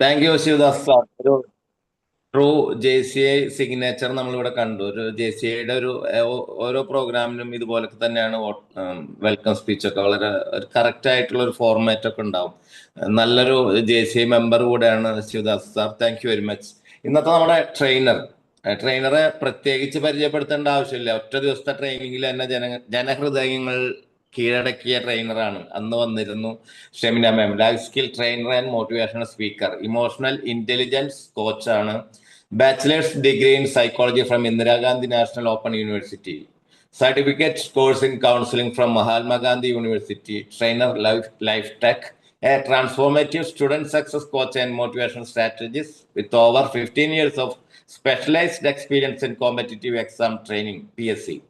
Thank you Sivadas sir. ഒരു true JCI signature നമ്മളിവിടെ കണ്ടു. ഒരു JCIയുടെ ഓരോ പ്രോഗ്രാമിനും ഇതുപോലൊക്കെ തന്നെയാണ് വെൽക്കം സ്പീച്ച് ഒക്കെ വളരെ കറക്റ്റ് ആയിട്ടുള്ള ഒരു ഫോർമാറ്റ് ഒക്കെ ഉണ്ടാവും. നല്ലൊരു JCI മെമ്പർ കൂടെയാണ് Sivadas sir. Thank you very much. ഇന്നത്തെ നമ്മുടെ ട്രെയിനറെ പ്രത്യേകിച്ച് പരിചയപ്പെടുത്തേണ്ട ആവശ്യമില്ല. ഒറ്റ ദിവസത്തെ ട്രെയിനിങ്ങിൽ തന്നെ ജനഹൃദയങ്ങൾ കീഴടക്കിയ ട്രെയിനറാണ്. അന്ന് വന്നിരുന്നു Shemina ma'am. Life skill trainer and motivational speaker, emotional intelligence കോച്ചാണ്. Bachelor's degree in psychology from Indira Gandhi national open university, certificate course in counselling from Mahatma Gandhi university, trainer life tech, a transformative student success coach and motivational strategist with over 15 years of specialized experience in competitive exam training, PSC.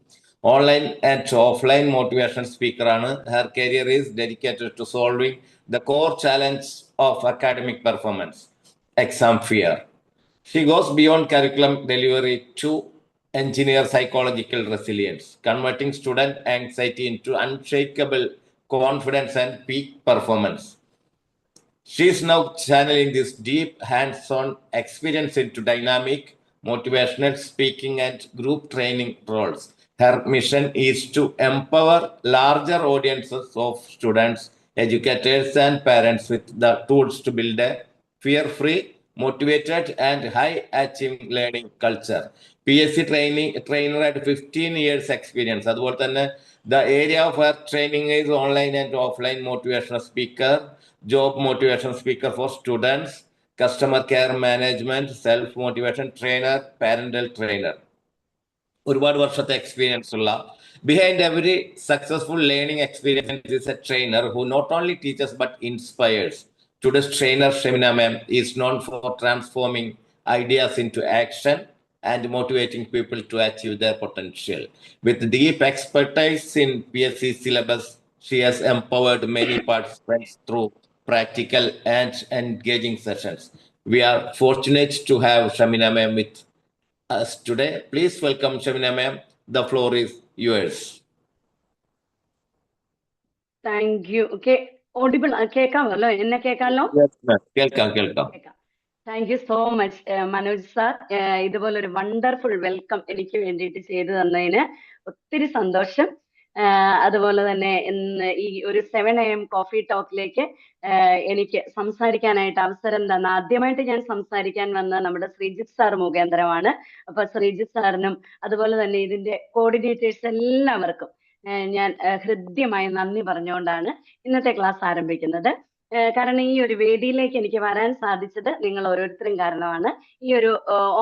Online and offline motivational speaker ആണ്. Her career is dedicated to solving the core challenge of academic performance, exam fear. She goes beyond curriculum delivery to engineer psychological resilience, converting student anxiety into unshakable confidence and peak performance. She is now channeling this deep hands-on experience into dynamic, motivational speaking and group training roles. Her mission is to empower larger audiences of students, educators, and parents with the tools to build a fear-free, motivated, and high-achieving learning culture. PSC trainer at 15 years experience. അതുപോലെ തന്നെ the area of her training is online and offline motivational speaker, job motivation speaker for students, customer care management, self motivation trainer, parental trainer. ഒരുപാട് വർഷത്തെ experience ഉള്ള, behind every successful learning experience is a trainer who not only teachers but inspires. Today's trainer Shemina ma'am is known for transforming ideas into action and motivating people to achieve their potential. With deep expertise in PSC syllabus, she has empowered many participants through practical and engaging sessions. We are fortunate to have Shamina ma'am with us today. Please welcome Shamina ma'am. The floor is yours. Thank you. Okay, audible കേൾക്കാമല്ലോ? എന്നെ കേൾക്കാമല്ലോ? കേൾക്കാം. Thank you so much Manoj sir. ഇതുപോലൊരു wonderful welcome എനിക്ക് വേണ്ടിയിട്ട് ചെയ്തു തന്നതിന് ഒത്തിരി സന്തോഷം. അതുപോലെ തന്നെ ഇന്ന് ഈ ഒരു 7 AM കോഫി ടോക്കിലേക്ക് എനിക്ക് സംസാരിക്കാനായിട്ട് അവസരം തന്ന, ആദ്യമായിട്ട് ഞാൻ സംസാരിക്കാൻ വന്ന നമ്മുടെ ശ്രീജിത്ത് സാർ മുഖേന്ദ്രമാണ്. അപ്പൊ ശ്രീജിത്ത് സാറിനും അതുപോലെ തന്നെ ഇതിന്റെ കോർഡിനേറ്റേഴ്സ് എല്ലാവർക്കും ഞാൻ ഹൃദ്യമായി നന്ദി പറഞ്ഞുകൊണ്ടാണ് ഇന്നത്തെ ക്ലാസ് ആരംഭിക്കുന്നത്. കാരണം ഈ ഒരു വേദിയിലേക്ക് എനിക്ക് വരാൻ സാധിച്ചത് നിങ്ങൾ ഓരോരുത്തരും കാരണമാണ്. ഈ ഒരു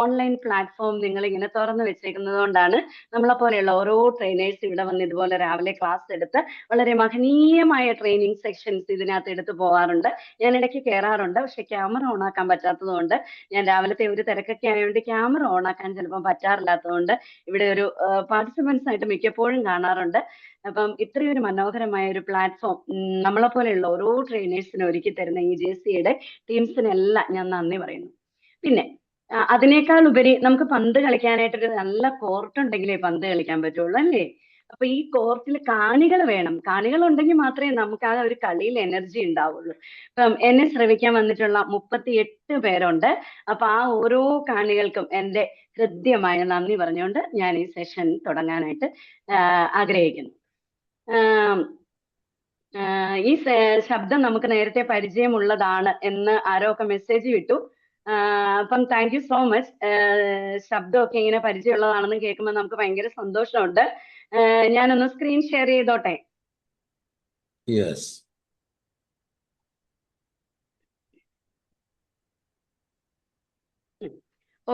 ഓൺലൈൻ പ്ലാറ്റ്ഫോം നിങ്ങൾ ഇങ്ങനെ തുറന്നു വെച്ചേക്കുന്നത് കൊണ്ടാണ് നമ്മളെ പോലെയുള്ള ഓരോ ട്രെയിനേഴ്സ് ഇവിടെ വന്ന് ഇതുപോലെ രാവിലെ ക്ലാസ് എടുത്ത് വളരെ മഹനീയമായ ട്രെയിനിങ് സെക്ഷൻസ് ഇതിനകത്ത് എടുത്തു പോകാറുണ്ട്. ഞാൻ ഇടയ്ക്ക് കയറാറുണ്ട്, പക്ഷെ ക്യാമറ ഓൺ ആക്കാൻ പറ്റാത്തത് കൊണ്ട്, ഞാൻ രാവിലത്തെ ഒരു തിരക്കൊക്കെ ആയതുകൊണ്ട് ക്യാമറ ഓൺ ആക്കാൻ ചിലപ്പോൾ പറ്റാറില്ലാത്തതുകൊണ്ട് ഇവിടെ ഒരു പാർട്ടിസിപ്പൻസ് ആയിട്ട് മിക്കപ്പോഴും കാണാറുണ്ട്. അപ്പം ഇത്രയൊരു മനോഹരമായ ഒരു പ്ലാറ്റ്ഫോം നമ്മളെ പോലെയുള്ള ഓരോ ട്രെയിനേഴ്സിനും ഒരുക്കി തരുന്ന ഈ JCIയുടെ ടീംസിനെല്ലാം ഞാൻ നന്ദി പറയുന്നു. പിന്നെ അതിനേക്കാൾ ഉപരി നമുക്ക് പന്ത് കളിക്കാനായിട്ടൊരു നല്ല കോർട്ട് ഉണ്ടെങ്കിലേ പന്ത് കളിക്കാൻ പറ്റുള്ളൂ, അല്ലേ? അപ്പൊ ഈ കോർട്ടിൽ കാണികൾ വേണം. കാണികൾ ഉണ്ടെങ്കിൽ മാത്രമേ നമുക്ക് ആ ഒരു കളിയിൽ എനർജി ഉണ്ടാവുള്ളൂ. ഇപ്പം എന്നെ ശ്രവിക്കാൻ വന്നിട്ടുള്ള 38 പേരുണ്ട്. അപ്പൊ ആ ഓരോ കാണികൾക്കും എൻ്റെ ഹൃദ്യമായ നന്ദി പറഞ്ഞുകൊണ്ട് ഞാൻ ഈ സെഷൻ തുടങ്ങാനായിട്ട് ആഗ്രഹിക്കുന്നു. ഈ ശബ്ദം നമുക്ക് നേരത്തെ പരിചയമുള്ളതാണ് എന്ന് ആരോ ഒക്കെ മെസ്സേജ് വിട്ടു. അപ്പം താങ്ക് യു സോ മച്ച്. ശബ്ദമൊക്കെ ഇങ്ങനെ പരിചയമുള്ളതാണെന്ന് കേൾക്കുമ്പോൾ നമുക്ക് ഭയങ്കര സന്തോഷമുണ്ട്. ഞാനൊന്ന് സ്ക്രീൻ ഷെയർ ചെയ്തോട്ടെ?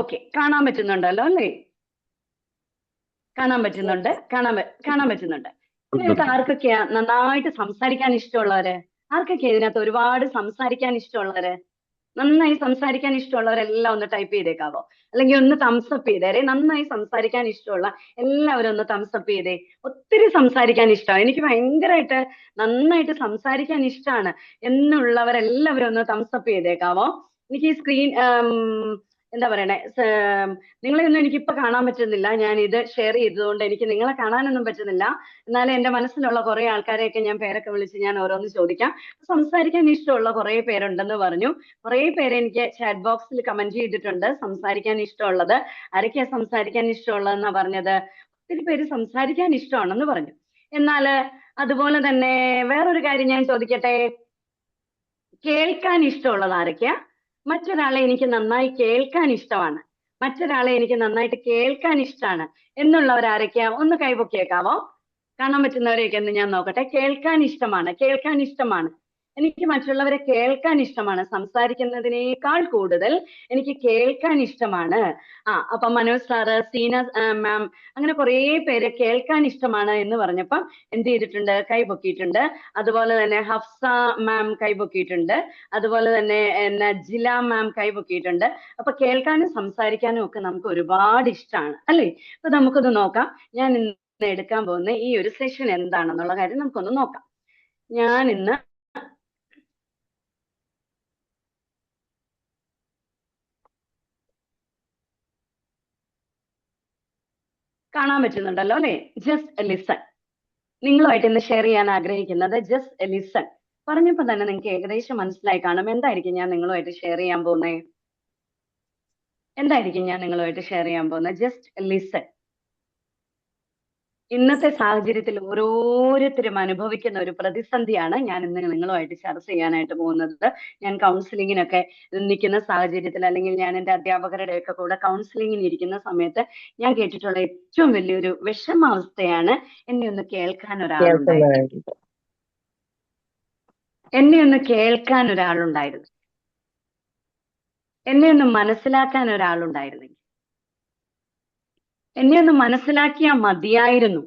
ഓക്കെ, കാണാൻ പറ്റുന്നുണ്ടല്ലോ അല്ലേ? കാണാൻ പറ്റുന്നുണ്ട്. നിങ്ങൾക്ക് ആർക്കൊക്കെയാ നന്നായിട്ട് സംസാരിക്കാൻ ഇഷ്ടമുള്ളവര്? ആർക്കൊക്കെയാ ഇതിനകത്ത് ഒരുപാട് സംസാരിക്കാൻ ഇഷ്ടമുള്ളവര്? നന്നായി സംസാരിക്കാൻ ഇഷ്ടമുള്ളവരെല്ലാം ഒന്ന് ടൈപ്പ് ചെയ്തേക്കാവോ? അല്ലെങ്കിൽ ഒന്ന് തംസപ്പ് ചെയ്തേരെ. നന്നായി സംസാരിക്കാൻ ഇഷ്ടമുള്ള എല്ലാവരും ഒന്ന് തംസപ്പ് ചെയ്തേ. ഒത്തിരി സംസാരിക്കാൻ ഇഷ്ടമാണ്, എനിക്ക് ഭയങ്കരമായിട്ട് നന്നായിട്ട് സംസാരിക്കാൻ ഇഷ്ടമാണ് എന്നുള്ളവരെല്ലാവരും ഒന്ന് തംസപ്പ് ചെയ്തേക്കാവോ? എനിക്ക് ഈ സ്ക്രീൻ എന്താ പറയണേ, നിങ്ങളെയൊന്നും എനിക്കിപ്പോ കാണാൻ പറ്റുന്നില്ല. ഞാൻ ഇത് ഷെയർ ചെയ്തതുകൊണ്ട് എനിക്ക് നിങ്ങളെ കാണാനൊന്നും പറ്റുന്നില്ല. എന്നാലും എന്റെ മനസ്സിലുള്ള കുറെ ആൾക്കാരെയൊക്കെ ഞാൻ പേരൊക്കെ വിളിച്ച് ഞാൻ ഓരോന്ന് ചോദിക്കാം. സംസാരിക്കാൻ ഇഷ്ടമുള്ള കുറെ പേരുണ്ടെന്ന് പറഞ്ഞു. കുറെ പേര് എനിക്ക് ചാറ്റ് ബോക്സിൽ കമന്റ് ചെയ്തിട്ടുണ്ട് സംസാരിക്കാൻ ഇഷ്ടമുള്ളത്. ആരൊക്കെയാ സംസാരിക്കാൻ ഇഷ്ടമുള്ളതെന്നാ പറഞ്ഞത്? ഒത്തിരി പേര് സംസാരിക്കാൻ ഇഷ്ടമാണെന്ന് പറഞ്ഞു. എന്നാല് അതുപോലെ തന്നെ വേറൊരു കാര്യം ഞാൻ ചോദിക്കട്ടെ, കേൾക്കാൻ ഇഷ്ടമുള്ളത് ആരൊക്കെയാ? മറ്റൊരാളെ എനിക്ക് നന്നായി കേൾക്കാൻ ഇഷ്ടമാണ്, മറ്റൊരാളെ എനിക്ക് നന്നായിട്ട് കേൾക്കാൻ ഇഷ്ടമാണ് എന്നുള്ളവരാരൊക്കെയാ? ഒന്ന് കൈപൊക്കിയേക്കാവോ? കാണാൻ പറ്റുന്നവരെയൊക്കെ ഒന്ന് ഞാൻ നോക്കട്ടെ. കേൾക്കാൻ ഇഷ്ടമാണ്, കേൾക്കാൻ ഇഷ്ടമാണ്. എനിക്ക് മറ്റുള്ളവരെ കേൾക്കാൻ ഇഷ്ടമാണ്. സംസാരിക്കുന്നതിനേക്കാൾ കൂടുതൽ എനിക്ക് കേൾക്കാൻ ഇഷ്ടമാണ്. അപ്പൊ മനോജ് സാറ്, സീന മാം, അങ്ങനെ കുറേ പേര് കേൾക്കാൻ ഇഷ്ടമാണ് എന്ന് പറഞ്ഞപ്പം എന്ത് ചെയ്തിട്ടുണ്ട്? കൈപൊക്കിയിട്ടുണ്ട്. അതുപോലെ തന്നെ ഹഫ്സ മാം കൈപൊക്കിയിട്ടുണ്ട്. അതുപോലെ തന്നെ നജില മാം കൈപൊക്കിയിട്ടുണ്ട്. അപ്പൊ കേൾക്കാനും സംസാരിക്കാനും ഒക്കെ നമുക്ക് ഒരുപാട് ഇഷ്ടമാണ് അല്ലേ? അപ്പൊ നമുക്കൊന്ന് നോക്കാം. ഞാൻ ഇന്ന് എടുക്കാൻ പോകുന്ന ഈ ഒരു സെഷൻ എന്താണെന്നുള്ള കാര്യം നമുക്കൊന്ന് നോക്കാം. ഞാൻ ഇന്ന് കാണാൻ പറ്റുന്നുണ്ടല്ലോ അല്ലെ? Just listen. നിങ്ങളുമായിട്ട് ഇന്ന് ഷെയർ ചെയ്യാൻ ആഗ്രഹിക്കുന്നത് ജസ്റ്റ് ലിസൺ. പറഞ്ഞപ്പോ തന്നെ നിങ്ങൾക്ക് ഏകദേശം മനസ്സിലായി കാണും എന്തായിരിക്കും ഞാൻ നിങ്ങളുമായിട്ട് ഷെയർ ചെയ്യാൻ പോകുന്നത്. എന്തായിരിക്കും ഞാൻ നിങ്ങളുമായിട്ട് ഷെയർ ചെയ്യാൻ പോകുന്നത്? Just listen. ഇന്നത്തെ സാഹചര്യത്തിൽ ഓരോരുത്തരും അനുഭവിക്കുന്ന ഒരു പ്രതിസന്ധിയാണ് ഞാൻ ഇന്ന് നിങ്ങളുമായിട്ട് ചർച്ച ചെയ്യാനായിട്ട് പോകുന്നത്. ഞാൻ കൗൺസിലിങ്ങിനൊക്കെ നിൽക്കുന്ന സാഹചര്യത്തിൽ, അല്ലെങ്കിൽ ഞാൻ എൻ്റെ അധ്യാപകരുടെ ഒക്കെ കൂടെ കൗൺസിലിങ്ങിന് ഇരിക്കുന്ന സമയത്ത് ഞാൻ കേട്ടിട്ടുള്ള ഏറ്റവും വലിയൊരു വിഷമാവസ്ഥയാണ് എന്നെ ഒന്ന് കേൾക്കാൻ ഒരാളുണ്ടായിരുന്നു. എന്നെ ഒന്ന് കേൾക്കാൻ ഒരാളുണ്ടായിരുന്നു, എന്നെ ഒന്ന് മനസ്സിലാക്കാൻ ഒരാളുണ്ടായിരുന്നെങ്കിൽ, എന്നെ ഒന്ന് മനസ്സിലാക്കിയാൽ മതിയായിരുന്നു.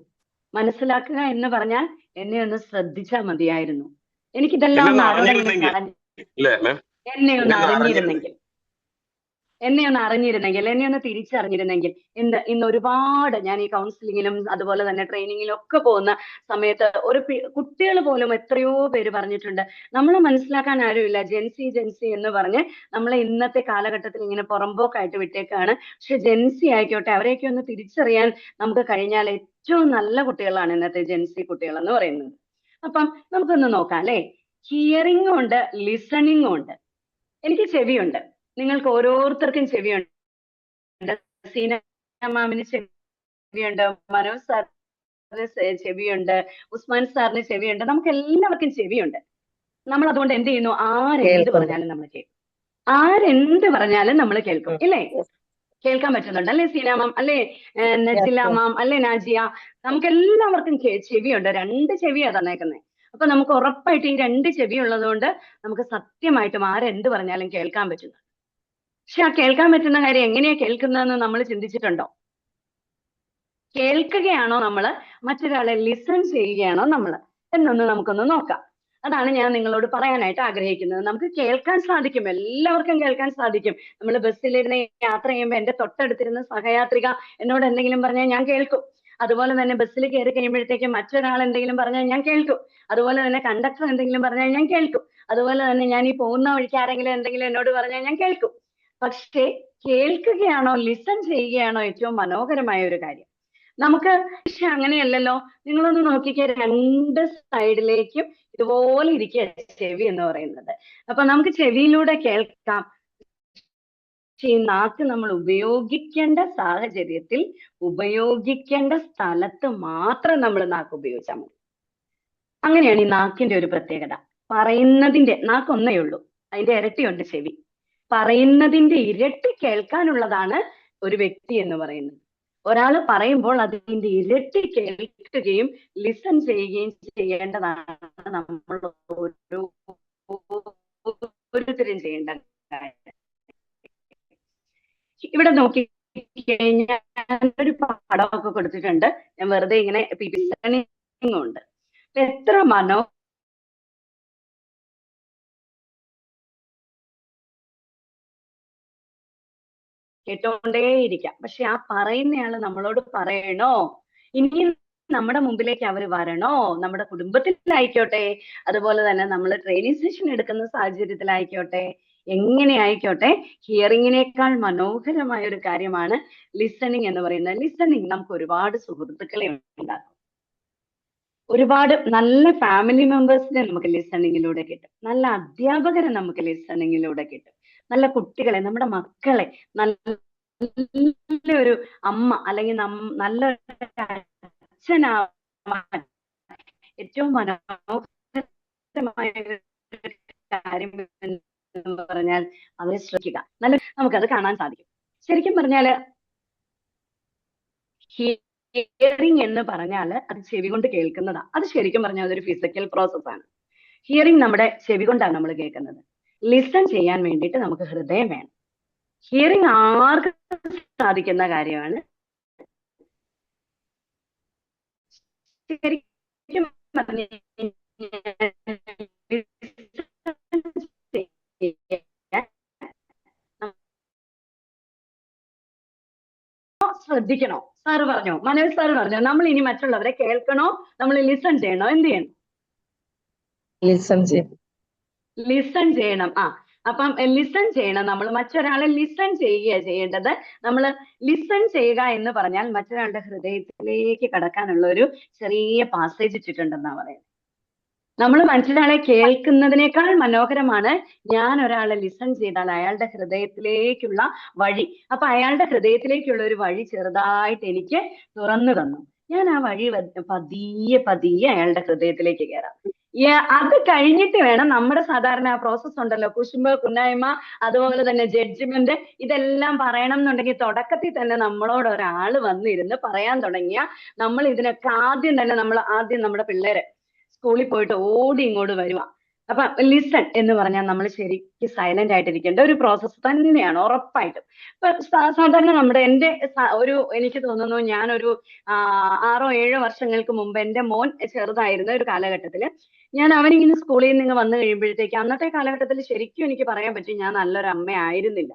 മനസ്സിലാക്കുക എന്ന് പറഞ്ഞാൽ എന്നെ ഒന്ന് ശ്രദ്ധിച്ചാൽ മതിയായിരുന്നു. എനിക്കിതെല്ലാം ഒന്ന് ആരോടെങ്കിലും പറഞ്ഞു, എന്നെ ഒന്ന് അറിഞ്ഞിരുന്നെങ്കിൽ, എന്നെ ഒന്ന് തിരിച്ചറിഞ്ഞിരുന്നെങ്കിൽ. ഇന്ന് ഒരുപാട് ഞാൻ ഈ കൗൺസിലിങ്ങിലും അതുപോലെ തന്നെ ട്രെയിനിങ്ങിലും ഒക്കെ പോകുന്ന സമയത്ത് കുട്ടികൾ പോലും എത്രയോ പേര് പറഞ്ഞിട്ടുണ്ട്, നമ്മളെ മനസ്സിലാക്കാൻ ആരുമില്ല, ജെൻസി എന്ന് പറഞ്ഞ് നമ്മളെ ഇന്നത്തെ കാലഘട്ടത്തിൽ ഇങ്ങനെ പുറമ്പോക്കായിട്ട് വിട്ടേക്കാണ്. പക്ഷെ ജെൻസി ആയിക്കോട്ടെ, അവരെയൊക്കെ ഒന്ന് തിരിച്ചറിയാൻ നമുക്ക് കഴിഞ്ഞാൽ ഏറ്റവും നല്ല കുട്ടികളാണ് ഇന്നത്തെ ജെൻസി കുട്ടികൾ എന്ന് പറയുന്നത്. അപ്പം നമുക്കൊന്ന് നോക്കാം അല്ലെ? ഹിയറിംഗും ഉണ്ട്, ലിസണിങ്ങും ഉണ്ട്. എനിക്ക് ചെവിയുണ്ട്, നിങ്ങൾക്ക് ഓരോരുത്തർക്കും ചെവിയുണ്ട്. സീന മാമിന് ചെവിയുണ്ട്, മനോജ് സാറിന് ചെവിയുണ്ട്, ഉസ്മാൻ സാറിന് ചെവിയുണ്ട്, നമുക്ക് എല്ലാവർക്കും ചെവിയുണ്ട്. നമ്മൾ അതുകൊണ്ട് എന്ത് ചെയ്യുന്നു? ആരെന്ത് പറഞ്ഞാലും നമ്മൾ കേൾക്കും, ആരെന്ത് പറഞ്ഞാലും നമ്മൾ കേൾക്കും ഇല്ലേ? കേൾക്കാൻ പറ്റുന്നുണ്ട് അല്ലെ സീന മാം, അല്ലെ നജില മാം, അല്ലെ നാജിയ? നമുക്ക് എല്ലാവർക്കും ചെവിയുണ്ട്. 2 ചെവിയാ തന്നേക്കുന്നത്. അപ്പൊ നമുക്ക് ഉറപ്പായിട്ട് ഈ 2 ചെവി ഉള്ളതുകൊണ്ട് നമുക്ക് സത്യമായിട്ടും ആരെന്ത് പറഞ്ഞാലും കേൾക്കാൻ പറ്റുന്നു. പക്ഷെ ആ കേൾക്കാൻ പറ്റുന്ന കാര്യം എങ്ങനെയാ കേൾക്കുന്നതെന്ന് നമ്മൾ ചിന്തിച്ചിട്ടുണ്ടോ? കേൾക്കുകയാണോ നമ്മള്, മറ്റൊരാളെ ലിസൺ ചെയ്യുകയാണോ നമ്മള് എന്നൊന്ന് നമുക്കൊന്ന് നോക്കാം. അതാണ് ഞാൻ നിങ്ങളോട് പറയാനായിട്ട് ആഗ്രഹിക്കുന്നത്. നമുക്ക് കേൾക്കാൻ സാധിക്കും, എല്ലാവർക്കും കേൾക്കാൻ സാധിക്കും. നമ്മൾ ബസ്സിലിരുന്ന് യാത്ര ചെയ്യുമ്പോൾ എന്റെ തൊട്ടടുത്തിരുന്ന സഹയാത്രിക എന്നോട് എന്തെങ്കിലും പറഞ്ഞാൽ ഞാൻ കേൾക്കും. അതുപോലെ തന്നെ ബസ്സിൽ കയറി കഴിയുമ്പോഴത്തേക്കും മറ്റൊരാൾ എന്തെങ്കിലും പറഞ്ഞാൽ ഞാൻ കേൾക്കും. അതുപോലെ തന്നെ കണ്ടക്ടർ എന്തെങ്കിലും പറഞ്ഞാൽ ഞാൻ കേൾക്കും. അതുപോലെ തന്നെ ഞാൻ ഈ പോകുന്ന വഴിക്ക് ആരെങ്കിലും എന്തെങ്കിലും എന്നോട് പറഞ്ഞാൽ ഞാൻ കേൾക്കും. പക്ഷേ കേൾക്കുകയാണോ, ലിസൺ ചെയ്യുകയാണോ ഏറ്റവും മനോഹരമായ ഒരു കാര്യം. നമുക്ക് പക്ഷെ അങ്ങനെയല്ലല്ലോ. നിങ്ങളൊന്ന് നോക്കിക്കേ, 2 സൈഡിലേക്കും ഇതുപോലെ ഇരിക്കുക ചെവി എന്ന് പറയുന്നത്. അപ്പൊ നമുക്ക് ചെവിയിലൂടെ കേൾക്കാം. പക്ഷെ ഈ നാക്ക് നമ്മൾ ഉപയോഗിക്കേണ്ട സാഹചര്യത്തിൽ, ഉപയോഗിക്കേണ്ട സ്ഥലത്ത് മാത്രം നമ്മൾ നാക്ക് ഉപയോഗിച്ചാൽ മതി. അങ്ങനെയാണ് ഈ നാക്കിന്റെ ഒരു പ്രത്യേകത. പറയുന്നതിന്റെ നാക്ക് ഒന്നേ ഉള്ളൂ, അതിന്റെ ഇരട്ടിയുണ്ട് ചെവി. പറയുന്നതിന്റെ ഇരട്ടി കേൾക്കാനുള്ളതാണ് ഒരു വ്യക്തി എന്ന് പറയുന്നത്. ഒരാൾ പറയുമ്പോൾ അതിന്റെ ഇരട്ടി കേൾക്കുകയും ലിസൺ ചെയ്യുകയും ചെയ്യേണ്ടതാണ് നമ്മൾ ഓരോരുത്തരും ചെയ്യേണ്ട കാര്യം. ഇവിടെ നോക്കി കഴിഞ്ഞാൽ ഒരു പടമൊക്കെ കൊടുത്തിട്ടുണ്ട്. ഞാൻ വെറുതെ ഇങ്ങനെ ഉണ്ട്. എത്ര കേട്ടോണ്ടേയിരിക്കാം. പക്ഷെ ആ പറയുന്നയാള് നമ്മളോട് പറയണോ, ഇനിയും നമ്മുടെ മുമ്പിലേക്ക് അവര് വരണോ? നമ്മുടെ കുടുംബത്തിലായിക്കോട്ടെ, അതുപോലെ തന്നെ നമ്മൾ ട്രെയിനിങ് സെഷൻ എടുക്കുന്ന സാഹചര്യത്തിലായിക്കോട്ടെ, എങ്ങനെ ആയിക്കോട്ടെ, ഹിയറിങ്ങിനേക്കാൾ മനോഹരമായ ഒരു കാര്യമാണ് ലിസണിങ് എന്ന് പറയുന്നത്. ലിസണിങ് നമുക്ക് ഒരുപാട് സുഹൃത്തുക്കളെ ഉണ്ടാക്കും. ഒരുപാട് നല്ല ഫാമിലി മെമ്പേഴ്സിനെ നമുക്ക് ലിസണിങ്ങിലൂടെ കിട്ടും. നല്ല അധ്യാപകരെ നമുക്ക് ലിസണിങ്ങിലൂടെ കിട്ടും. നല്ല കുട്ടികളെ, നമ്മുടെ മക്കളെ, നല്ലൊരു അമ്മ അല്ലെങ്കിൽ നല്ലൊരു അച്ഛനാവാൻ ഏറ്റവും മനോഹരമായ ഒരു കാര്യം എന്ന് പറഞ്ഞാൽ അവരെ ശ്രദ്ധിക്കുക. നമുക്കത് കാണാൻ സാധിക്കും. ശരിക്കും പറഞ്ഞാല് ഹിയറിംഗ് എന്ന് പറഞ്ഞാൽ അത് ചെവി കൊണ്ട് കേൾക്കുന്നതാ. അത് ശരിക്കും പറഞ്ഞാൽ അതൊരു ഫിസിക്കൽ പ്രോസസ് ആണ്. ഹിയറിംഗ് നമ്മുടെ ചെവി കൊണ്ടാണ് നമ്മൾ കേൾക്കുന്നത്. ലിസൺ ചെയ്യാൻ വേണ്ടിയിട്ട് നമുക്ക് ഹൃദയം വേണം. ഹിയറിംഗ് ആർക്കും സാധിക്കുന്ന കാര്യമാണ്. ശരിക്കും പറഞ്ഞു ശ്രദ്ധിക്കണോ? സാറ് പറഞ്ഞോ, മനോജ് സാറ് പറഞ്ഞോ, നമ്മൾ ഇനി മറ്റുള്ളവരെ കേൾക്കണോ, നമ്മൾ ലിസൺ ചെയ്യണോ, എന്ത് ചെയ്യണം? ലിസൺ ചെയ്യണം. അപ്പം ലിസൺ ചെയ്യണം. നമ്മൾ മറ്റൊരാളെ ലിസൺ ചെയ്യുക ചെയ്യേണ്ടത്. നമ്മൾ ലിസൺ ചെയ്യുക എന്ന് പറഞ്ഞാൽ മറ്റൊരാളുടെ ഹൃദയത്തിലേക്ക് കടക്കാനുള്ള ഒരു ചെറിയ പാസേജ് ഇട്ടിട്ടുണ്ടെന്നാ പറയുന്നത്. നമ്മൾ മറ്റൊരാളെ കേൾക്കുന്നതിനേക്കാൾ മനോഹരമാണ് ഞാൻ ഒരാളെ ലിസൺ ചെയ്താൽ അയാളുടെ ഹൃദയത്തിലേക്കുള്ള വഴി. അപ്പൊ അയാളുടെ ഹൃദയത്തിലേക്കുള്ള ഒരു വഴി ചെറുതായിട്ട് എനിക്ക് തുറന്നു തന്നു. ഞാൻ ആ വഴി പതിയെ പതിയെ അയാളുടെ ഹൃദയത്തിലേക്ക് കയറാം. അത് കഴിഞ്ഞിട്ട് വേണം നമ്മുടെ സാധാരണ ആ പ്രോസസ് ഉണ്ടല്ലോ, കുശുമ്പ്, കുന്നായ്മ, അതുപോലെ തന്നെ ജഡ്ജ്മെന്റ്, ഇതെല്ലാം പറയണം എന്നുണ്ടെങ്കിൽ തുടക്കത്തിൽ തന്നെ നമ്മളോട് ഒരാള് വന്നിരുന്ന് പറയാൻ തുടങ്ങിയ നമ്മൾ ഇതിനൊക്കെ ആദ്യം നമ്മുടെ പിള്ളേരെ സ്കൂളിൽ പോയിട്ട് ഓടി ഇങ്ങോട്ട് വരുക. അപ്പൊ ലിസൺ എന്ന് പറഞ്ഞാൽ നമ്മൾ ശരിക്കും സൈലന്റ് ആയിട്ടിരിക്കേണ്ട ഒരു പ്രോസസ്സ് തന്നെയാണ് ഉറപ്പായിട്ടും. ഇപ്പൊ സാധാരണ എനിക്ക് തോന്നുന്നു ഞാനൊരു 6-7 വർഷങ്ങൾക്ക് മുമ്പ് എന്റെ മോൻ ചെറുതായിരുന്ന ഒരു കാലഘട്ടത്തില് അവനിങ്ങനെ സ്കൂളിൽ നിന്ന് വന്നു കഴിയുമ്പോഴത്തേക്ക് അന്നത്തെ കാലഘട്ടത്തിൽ ശരിക്കും എനിക്ക് പറയാൻ പറ്റും ഞാൻ നല്ലൊരു അമ്മ ആയിരുന്നില്ല.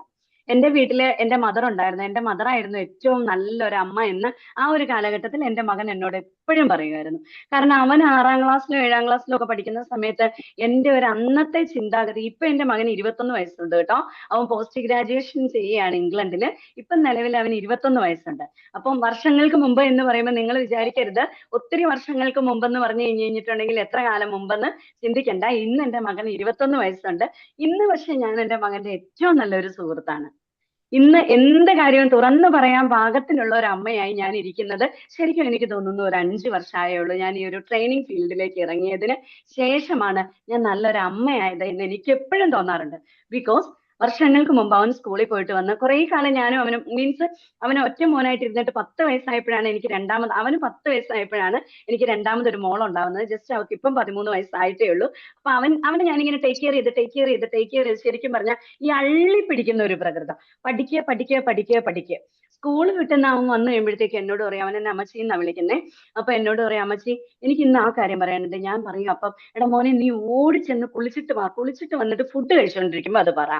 എന്റെ വീട്ടില് എന്റെ മദർ ഉണ്ടായിരുന്നു. എന്റെ മദർ ആയിരുന്നു ഏറ്റവും നല്ലൊരു അമ്മ എന്ന് ആ ഒരു കാലഘട്ടത്തിൽ എന്റെ മകൻ എന്നോട് എപ്പോഴും പറയുമായിരുന്നു. കാരണം അവൻ 6-ാം ക്ലാസ്സിലോ 7-ാം ക്ലാസ്സിലോ ഒക്കെ പഠിക്കുന്ന സമയത്ത് എന്റെ ഒരു അന്നത്തെ ചിന്താഗതി, ഇപ്പൊ എന്റെ മകന് 21 വയസ്സുണ്ട് കേട്ടോ. അവൻ പോസ്റ്റ് ഗ്രാജുവേഷൻ ചെയ്യുകയാണ് ഇംഗ്ലണ്ടില്. ഇപ്പൊ നിലവിൽ അവന് 21 വയസ്സുണ്ട്. അപ്പം വർഷങ്ങൾക്ക് മുമ്പ് എന്ന് പറയുമ്പോൾ നിങ്ങൾ വിചാരിക്കരുത് ഒത്തിരി വർഷങ്ങൾക്ക് മുമ്പെന്ന് പറഞ്ഞു കഴിഞ്ഞിട്ടുണ്ടെങ്കിൽ എത്ര കാലം മുമ്പെന്ന് ചിന്തിക്കണ്ട. ഇന്ന് എന്റെ മകന് 21 വയസ്സുണ്ട്. ഇന്ന് പക്ഷെ ഞാൻ എന്റെ മകന്റെ ഏറ്റവും നല്ലൊരു സുഹൃത്താണ്. ഇന്ന് എന്ത് കാര്യവും തുറന്നു പറയാൻ പാകത്തിനുള്ള ഒരു അമ്മയായി ഞാൻ ഇരിക്കുന്നത് ശരിക്കും എനിക്ക് തോന്നുന്നു ഒരു 5 വർഷമായേ ഉള്ളൂ. ഞാൻ ഈ ഒരു ട്രെയിനിങ് ഫീൽഡിലേക്ക് ഇറങ്ങിയതിന് ശേഷമാണ് ഞാൻ നല്ലൊരു അമ്മയായത് എന്ന് എനിക്ക് എപ്പോഴും തോന്നാറുണ്ട്. ബിക്കോസ് വർഷങ്ങൾക്ക് മുമ്പ് അവൻ സ്കൂളിൽ പോയിട്ട് വന്ന് കുറെ കാലം ഞാനും അവനും അവന് ഒറ്റ മോനായിട്ട് ഇരുന്നിട്ട് 10 വയസ്സായപ്പോഴാണ് അവന് 10 വയസ്സായപ്പോഴാണ് എനിക്ക് രണ്ടാമതൊരു മോൾ ഉണ്ടാവുന്നത്. ജസ്റ്റ് അവൾക്ക് ഇപ്പം 13 വയസ്സായിട്ടേ ഉള്ളൂ. അപ്പൊ അവനെ ഞാനിങ്ങനെ ടേക്ക് കെയർ ചെയ്ത് ശരിക്കും പറഞ്ഞാൽ ഈ അള്ളി പിടിക്കുന്ന ഒരു പ്രകൃതം. പഠിക്കുക. സ്കൂൾ വിട്ടുന്ന അവൻ വന്നു കഴിയുമ്പോഴത്തേക്ക് എന്നോട് പറയും, അവൻ എന്നെ അമ്മച്ചി എന്നാ വിളിക്കുന്നേ. അപ്പൊ എന്നോട് പറയാം, അമ്മച്ചി എനിക്ക് ഇന്ന് ആ കാര്യം പറയാനുണ്ട്. ഞാൻ പറയും, അപ്പം എടാ മോനെ നീ ഓടിച്ചെന്ന് കുളിച്ചിട്ട് വന്നിട്ട് ഫുഡ് കഴിച്ചോണ്ടിരിക്കുമ്പോ അത് പറ.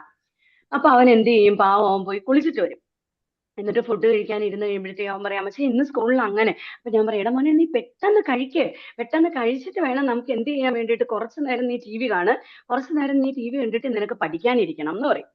അപ്പൊ അവൻ എന്ത് ചെയ്യും, പാവം അവൻ പോയി കുളിച്ചിട്ട് വരും. എന്നിട്ട് ഫുഡ് കഴിക്കാൻ ഇരുന്ന് കഴിയുമ്പോഴത്തേക്ക് അവൻ പറയാം, അമ്മച്ചി ഇന്ന് സ്കൂളിൽ അങ്ങനെ. അപ്പൊ ഞാൻ പറയും, എടാ മോനെ നീ പെട്ടെന്ന് കഴിച്ചിട്ട് വേണം നമുക്ക് എന്ത് ചെയ്യാൻ വേണ്ടിയിട്ട് കുറച്ചു നേരം നീ ടി വി കണ്ടിട്ട് നിനക്ക് പഠിക്കാനിരിക്കണം എന്ന് പറയും.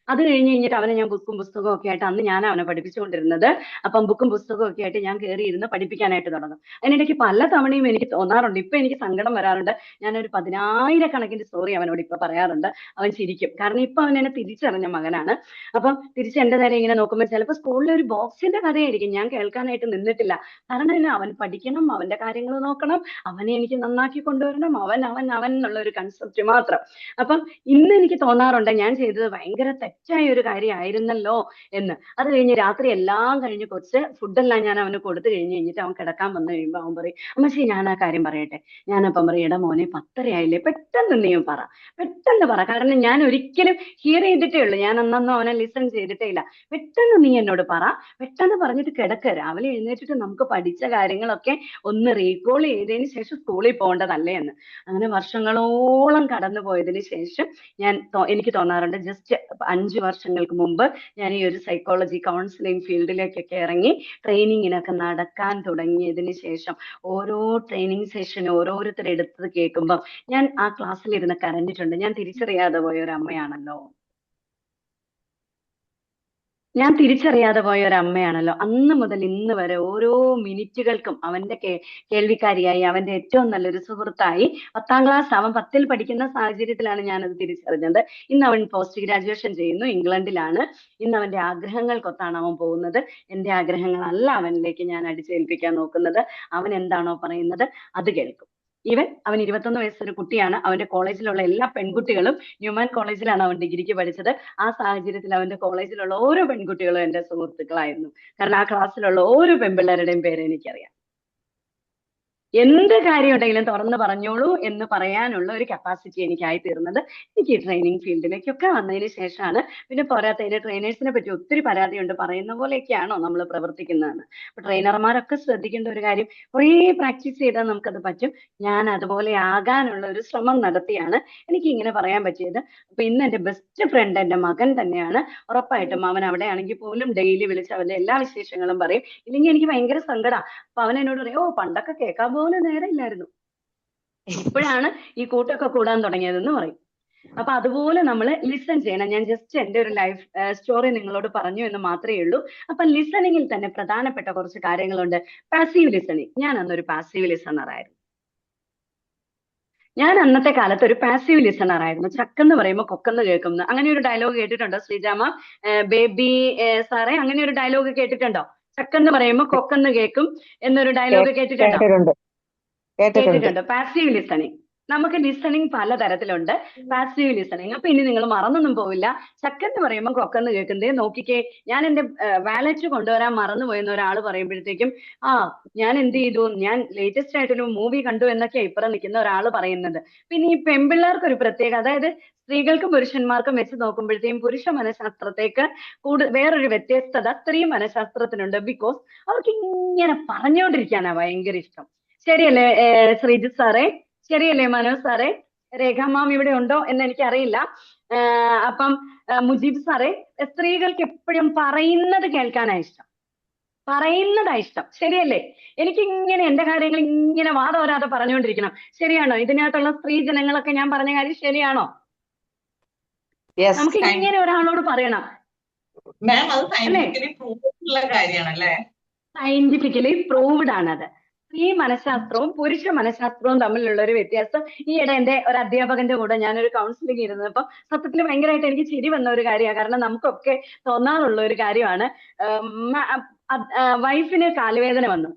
അത് കഴിഞ്ഞിട്ട് അവനെ ഞാൻ ബുക്കും പുസ്തകവും ഒക്കെ ആയിട്ട്, അന്ന് ഞാൻ അവനെ പഠിപ്പിച്ചുകൊണ്ടിരുന്നത്. അപ്പം ബുക്കും പുസ്തകവും ഒക്കെ ആയിട്ട് ഞാൻ കയറി ഇരുന്ന് പഠിപ്പിക്കാനായിട്ട് തുടങ്ങും. അതിനിടയ്ക്ക് പല തവണയും എനിക്ക് തോന്നാറുണ്ട്, ഇപ്പൊ എനിക്ക് സങ്കടം വരാറുണ്ട്. ഞാനൊരു 10,000 സ്റ്റോറി അവനോട് ഇപ്പൊ പറയാറുണ്ട്. അവൻ ചിരിക്കും, കാരണം ഇപ്പൊ അവൻ എന്നെ തിരിച്ചറിഞ്ഞ മകനാണ്. അപ്പം തിരിച്ച് എന്റെ നേരെ ഇങ്ങനെ നോക്കുമ്പോൾ ചിലപ്പോൾ സ്കൂളിലെ ഒരു ബോക്സിന്റെ കഥയായിരിക്കും, ഞാൻ കേൾക്കാനായിട്ട് നിന്നിട്ടില്ല. കാരണം എന്നാ, അവൻ പഠിക്കണം, അവന്റെ കാര്യങ്ങൾ നോക്കണം, അവനെ എനിക്ക് നന്നാക്കി കൊണ്ടുവരണം, അവൻ അവൻ അവൻ എന്നുള്ള ഒരു കൺസെപ്റ്റ് മാത്രം. അപ്പം ഇന്ന് എനിക്ക് തോന്നാറുണ്ട് ഞാൻ ചെയ്തത് ഭയങ്കര തെറ്റായ ഒരു കാര്യമായിരുന്നല്ലോ എന്ന്. അത് കഴിഞ്ഞ് രാത്രി എല്ലാം കഴിഞ്ഞ് കുറച്ച് ഫുഡെല്ലാം ഞാൻ അവന് കൊടുത്തു കഴിഞ്ഞിട്ട് അവൻ കിടക്കാൻ വന്നു കഴിയുമ്പോൾ അവൻ പറയും, അമ്മച്ചി ഞാൻ ആ കാര്യം പറയട്ടെ. ഞാനപ്പം പറയും, എടാ മോനെ 10:30 ആയില്ലേ, പെട്ടെന്ന് പറ. കാരണം ഞാൻ ഒരിക്കലും ഹിയർ ചെയ്തിട്ടേ ഉള്ളൂ, ഞാൻ അന്നൊന്നും അവനെ ലിസൺ ചെയ്തിട്ടേ ഇല്ല. പെട്ടെന്ന് നീ എന്നോട് പറ, പെട്ടെന്ന് പറഞ്ഞിട്ട് കിടക്ക്. രാവിലെ എഴുന്നേറ്റിട്ട് നമുക്ക് പഠിച്ച കാര്യങ്ങളൊക്കെ ഒന്ന് റീകോൾ ചെയ്തതിന് ശേഷം സ്കൂളിൽ പോകേണ്ടതല്ലേ എന്ന്. അങ്ങനെ വർഷങ്ങളോളം കടന്നു പോയതിന് ശേഷം എനിക്ക് തോന്നാറുണ്ട്, ജസ്റ്റ് 5 വർഷങ്ങൾക്ക് മുമ്പ് ഞാൻ ഈ ഒരു സൈക്കോളജി കൗൺസിലിംഗ് ഫീൽഡിലേക്കൊക്കെ ഇറങ്ങി ട്രെയിനിങ്ങിനൊക്കെ നടക്കാൻ തുടങ്ങിയതിന് ശേഷം ഓരോ ട്രെയിനിങ് സെഷനും ഓരോരുത്തർ എടുത്തത് കേൾക്കുമ്പോൾ ഞാൻ ആ ക്ലാസ്സിലിരുന്ന് കരഞ്ഞിട്ടുണ്ട്. ഞാൻ തിരിച്ചറിയാതെ പോയ ഒരു അമ്മയാണല്ലോ. ഞാൻ തിരിച്ചറിയാതെ പോയ ഒരു അമ്മയാണല്ലോ. അന്ന് മുതൽ ഇന്ന് വരെ ഓരോ മിനിറ്റുകൾക്കും അവന്റെ കേൾവിക്കാരിയായി, അവന്റെ ഏറ്റവും നല്ലൊരു സുഹൃത്തായി. 10ാം ക്ലാസ് അവൻ 10ൽ പഠിക്കുന്ന സാഹചര്യത്തിലാണ് ഞാനത് തിരിച്ചറിഞ്ഞത്. ഇന്ന് അവൻ പോസ്റ്റ് ഗ്രാജുവേഷൻ ചെയ്യുന്നു, ഇംഗ്ലണ്ടിലാണ്. ഇന്ന് അവന്റെ ആഗ്രഹങ്ങൾക്കൊത്താണ് അവൻ പോകുന്നത്. എന്റെ ആഗ്രഹങ്ങളല്ല അവനിലേക്ക് ഞാൻ അടിച്ചേൽപ്പിക്കാൻ നോക്കുന്നത്. അവൻ എന്താണോ പറയുന്നത് അത് കേൾക്കും. അവൻ 21 വയസ്സൊരു കുട്ടിയാണ്. അവന്റെ കോളേജിലുള്ള എല്ലാ പെൺകുട്ടികളും, ന്യൂമാൻ കോളേജിലാണ് അവൻ ഡിഗ്രിക്ക് പഠിച്ചത്. ആ സാഹചര്യത്തിൽ അവന്റെ കോളേജിലുള്ള ഓരോ പെൺകുട്ടികളും എന്റെ സുഹൃത്തുക്കളായിരുന്നു. കാരണം ആ ക്ലാസ്സിലുള്ള ഓരോ പെൺപിള്ളേരുടെയും പേര് എനിക്കറിയാം. എന്ത് കാര്യം ഉണ്ടെങ്കിലും തുറന്ന് പറഞ്ഞോളൂ എന്ന് പറയാനുള്ള ഒരു കപ്പാസിറ്റി എനിക്കായി തീർന്നത് എനിക്ക് ഈ ട്രെയിനിങ് ഫീൽഡിലേക്കൊക്കെ വന്നതിന് ശേഷമാണ്. പിന്നെ പോരാത്തതിന് ട്രെയിനേഴ്സിനെ പറ്റി ഒത്തിരി പരാതിയുണ്ട്, പറയുന്ന പോലെയൊക്കെയാണോ നമ്മൾ പ്രവർത്തിക്കുന്നതെന്ന്. അപ്പൊ ട്രെയിനർമാരൊക്കെ ശ്രദ്ധിക്കേണ്ട ഒരു കാര്യം, കുറേ പ്രാക്ടീസ് ചെയ്താൽ നമുക്കത് പറ്റും. ഞാൻ അതുപോലെ ആകാനുള്ള ഒരു ശ്രമം നടത്തിയാണ് എനിക്ക് ഇങ്ങനെ പറയാൻ പറ്റിയത്. അപ്പൊ ഇന്ന് എന്റെ ബെസ്റ്റ് ഫ്രണ്ട് എന്റെ മകൻ തന്നെയാണ്. ഉറപ്പായിട്ടും അവൻ അവിടെ ആണെങ്കിൽ പോലും ഡെയിലി വിളിച്ച് അവന്റെ എല്ലാ വിശേഷങ്ങളും പറയും. ഇല്ലെങ്കിൽ എനിക്ക് ഭയങ്കര സങ്കടം. അപ്പൊ അവൻ എന്നോട് പറയും, ഓ പണ്ടൊക്കെ കേൾക്കാൻ പോലും നേരമില്ലായിരുന്നു, ഇപ്പോഴാണ് ഈ കൂട്ടൊക്കെ കൂടാൻ തുടങ്ങിയതെന്ന് പറയും. അപ്പൊ അതുപോലെ നമ്മൾ ലിസൺ ചെയ്യണം. ഞാൻ ജസ്റ്റ് എന്റെ ഒരു ലൈഫ് സ്റ്റോറി നിങ്ങളോട് പറഞ്ഞു എന്ന് മാത്രമേ ഉള്ളൂ. അപ്പൊ ലിസണിങ്ങിൽ തന്നെ പ്രധാനപ്പെട്ട കുറച്ച് കാര്യങ്ങളുണ്ട്. Passive listening. ഞാൻ അന്നൊരു പാസീവ് ലിസണർ ആയിരുന്നു. ഞാൻ അന്നത്തെ കാലത്ത് ഒരു പാസീവ് ലിസണർ ആയിരുന്നു. ചക്കെന്ന് പറയുമ്പോൾ കൊക്കെന്ന് കേൾക്കുന്നു. അങ്ങനെ ഒരു ഡയലോഗ് കേട്ടിട്ടുണ്ടോ ശ്രീജാമ? ബേബി സാറേ, അങ്ങനെ ഒരു ഡയലോഗ് കേട്ടിട്ടുണ്ടോ? ചക്കെന്ന് പറയുമ്പോൾ കൊക്കെന്ന് കേൾക്കും എന്നൊരു ഡയലോഗ് കേട്ടിട്ടുണ്ടോ? കേട്ടിട്ടുണ്ട്. കേട്ടിട്ടുണ്ട്. Passive listening. നമുക്ക് ലിസണിങ് പലതരത്തിലുണ്ട്. Passive listening. അപ്പൊ ഇനി നിങ്ങൾ മറന്നൊന്നും പോവില്ല. ചക്കെന്ന് പറയുമ്പോൾ കൊക്കെന്ന് കേൾക്കുന്നതേ നോക്കിക്കേ. ഞാൻ എന്റെ വാലറ്റ് കൊണ്ടുവരാൻ മറന്നുപോയെന്ന് ഒരാൾ പറയുമ്പോഴത്തേക്കും, ആ ഞാൻ എന്ത് ചെയ്തു, ഞാൻ ലേറ്റസ്റ്റ് ആയിട്ടൊരു മൂവി കണ്ടു എന്നൊക്കെ ഇപ്പുറം നിൽക്കുന്ന ഒരാൾ പറയുന്നത്. പിന്നെ ഈ പെൺപിള്ളേർക്ക് ഒരു പ്രത്യേക, അതായത് സ്ത്രീകൾക്കും പുരുഷന്മാർക്കും വെച്ച് നോക്കുമ്പോഴത്തേക്കും പുരുഷ മനഃശാസ്ത്രത്തേക്ക് വേറൊരു വ്യത്യസ്തത സ്ത്രീ മനഃശാസ്ത്രത്തിനുണ്ട്. ബിക്കോസ് അവർക്ക് ഇങ്ങനെ പറഞ്ഞുകൊണ്ടിരിക്കാനാ ഭയങ്കര ഇഷ്ടം. ശരിയല്ലേ ശ്രീജിത്ത് സാറേ? ശരിയല്ലേ മനോജ് സാറേ? രേഖ മാം ഇവിടെ ഉണ്ടോ എന്ന് എനിക്കറിയില്ല. അപ്പം മുജീബ് സാറേ, സ്ത്രീകൾക്ക് എപ്പോഴും പറയുന്നത് കേൾക്കാനാ ഇഷ്ടം, പറയുന്നതാ ഇഷ്ടം. ശരിയല്ലേ? എനിക്ക് ഇങ്ങനെ എന്റെ കാര്യങ്ങൾ ഇങ്ങനെ വാദോരാതെ പറഞ്ഞുകൊണ്ടിരിക്കണം. ശരിയാണോ? ഇതിനകത്തുള്ള സ്ത്രീ ജനങ്ങളൊക്കെ ഞാൻ പറഞ്ഞ കാര്യം ശരിയാണോ? നമുക്ക് ഇങ്ങനെ ഒരാളോട് പറയണം. സയന്റിഫിക്കലി പ്രൂവ്ഡ് ആണത്. സ്ത്രീ മനഃശാസ്ത്രവും പുരുഷ മനഃശാസ്ത്രവും തമ്മിലുള്ള ഒരു വ്യത്യാസം. ഈയിടെ എന്റെ ഒരു അധ്യാപകന്റെ കൂടെ ഞാനൊരു കൗൺസിലിംഗ് ഇരുന്നപ്പം സത്യത്തിൽ ഭയങ്കരമായിട്ട് എനിക്ക് ചിരി വന്ന ഒരു കാര്യമാണ്. കാരണം നമുക്കൊക്കെ തോന്നാറുള്ള ഒരു കാര്യമാണ്. വൈഫിന് കാലുവേദന വന്നു,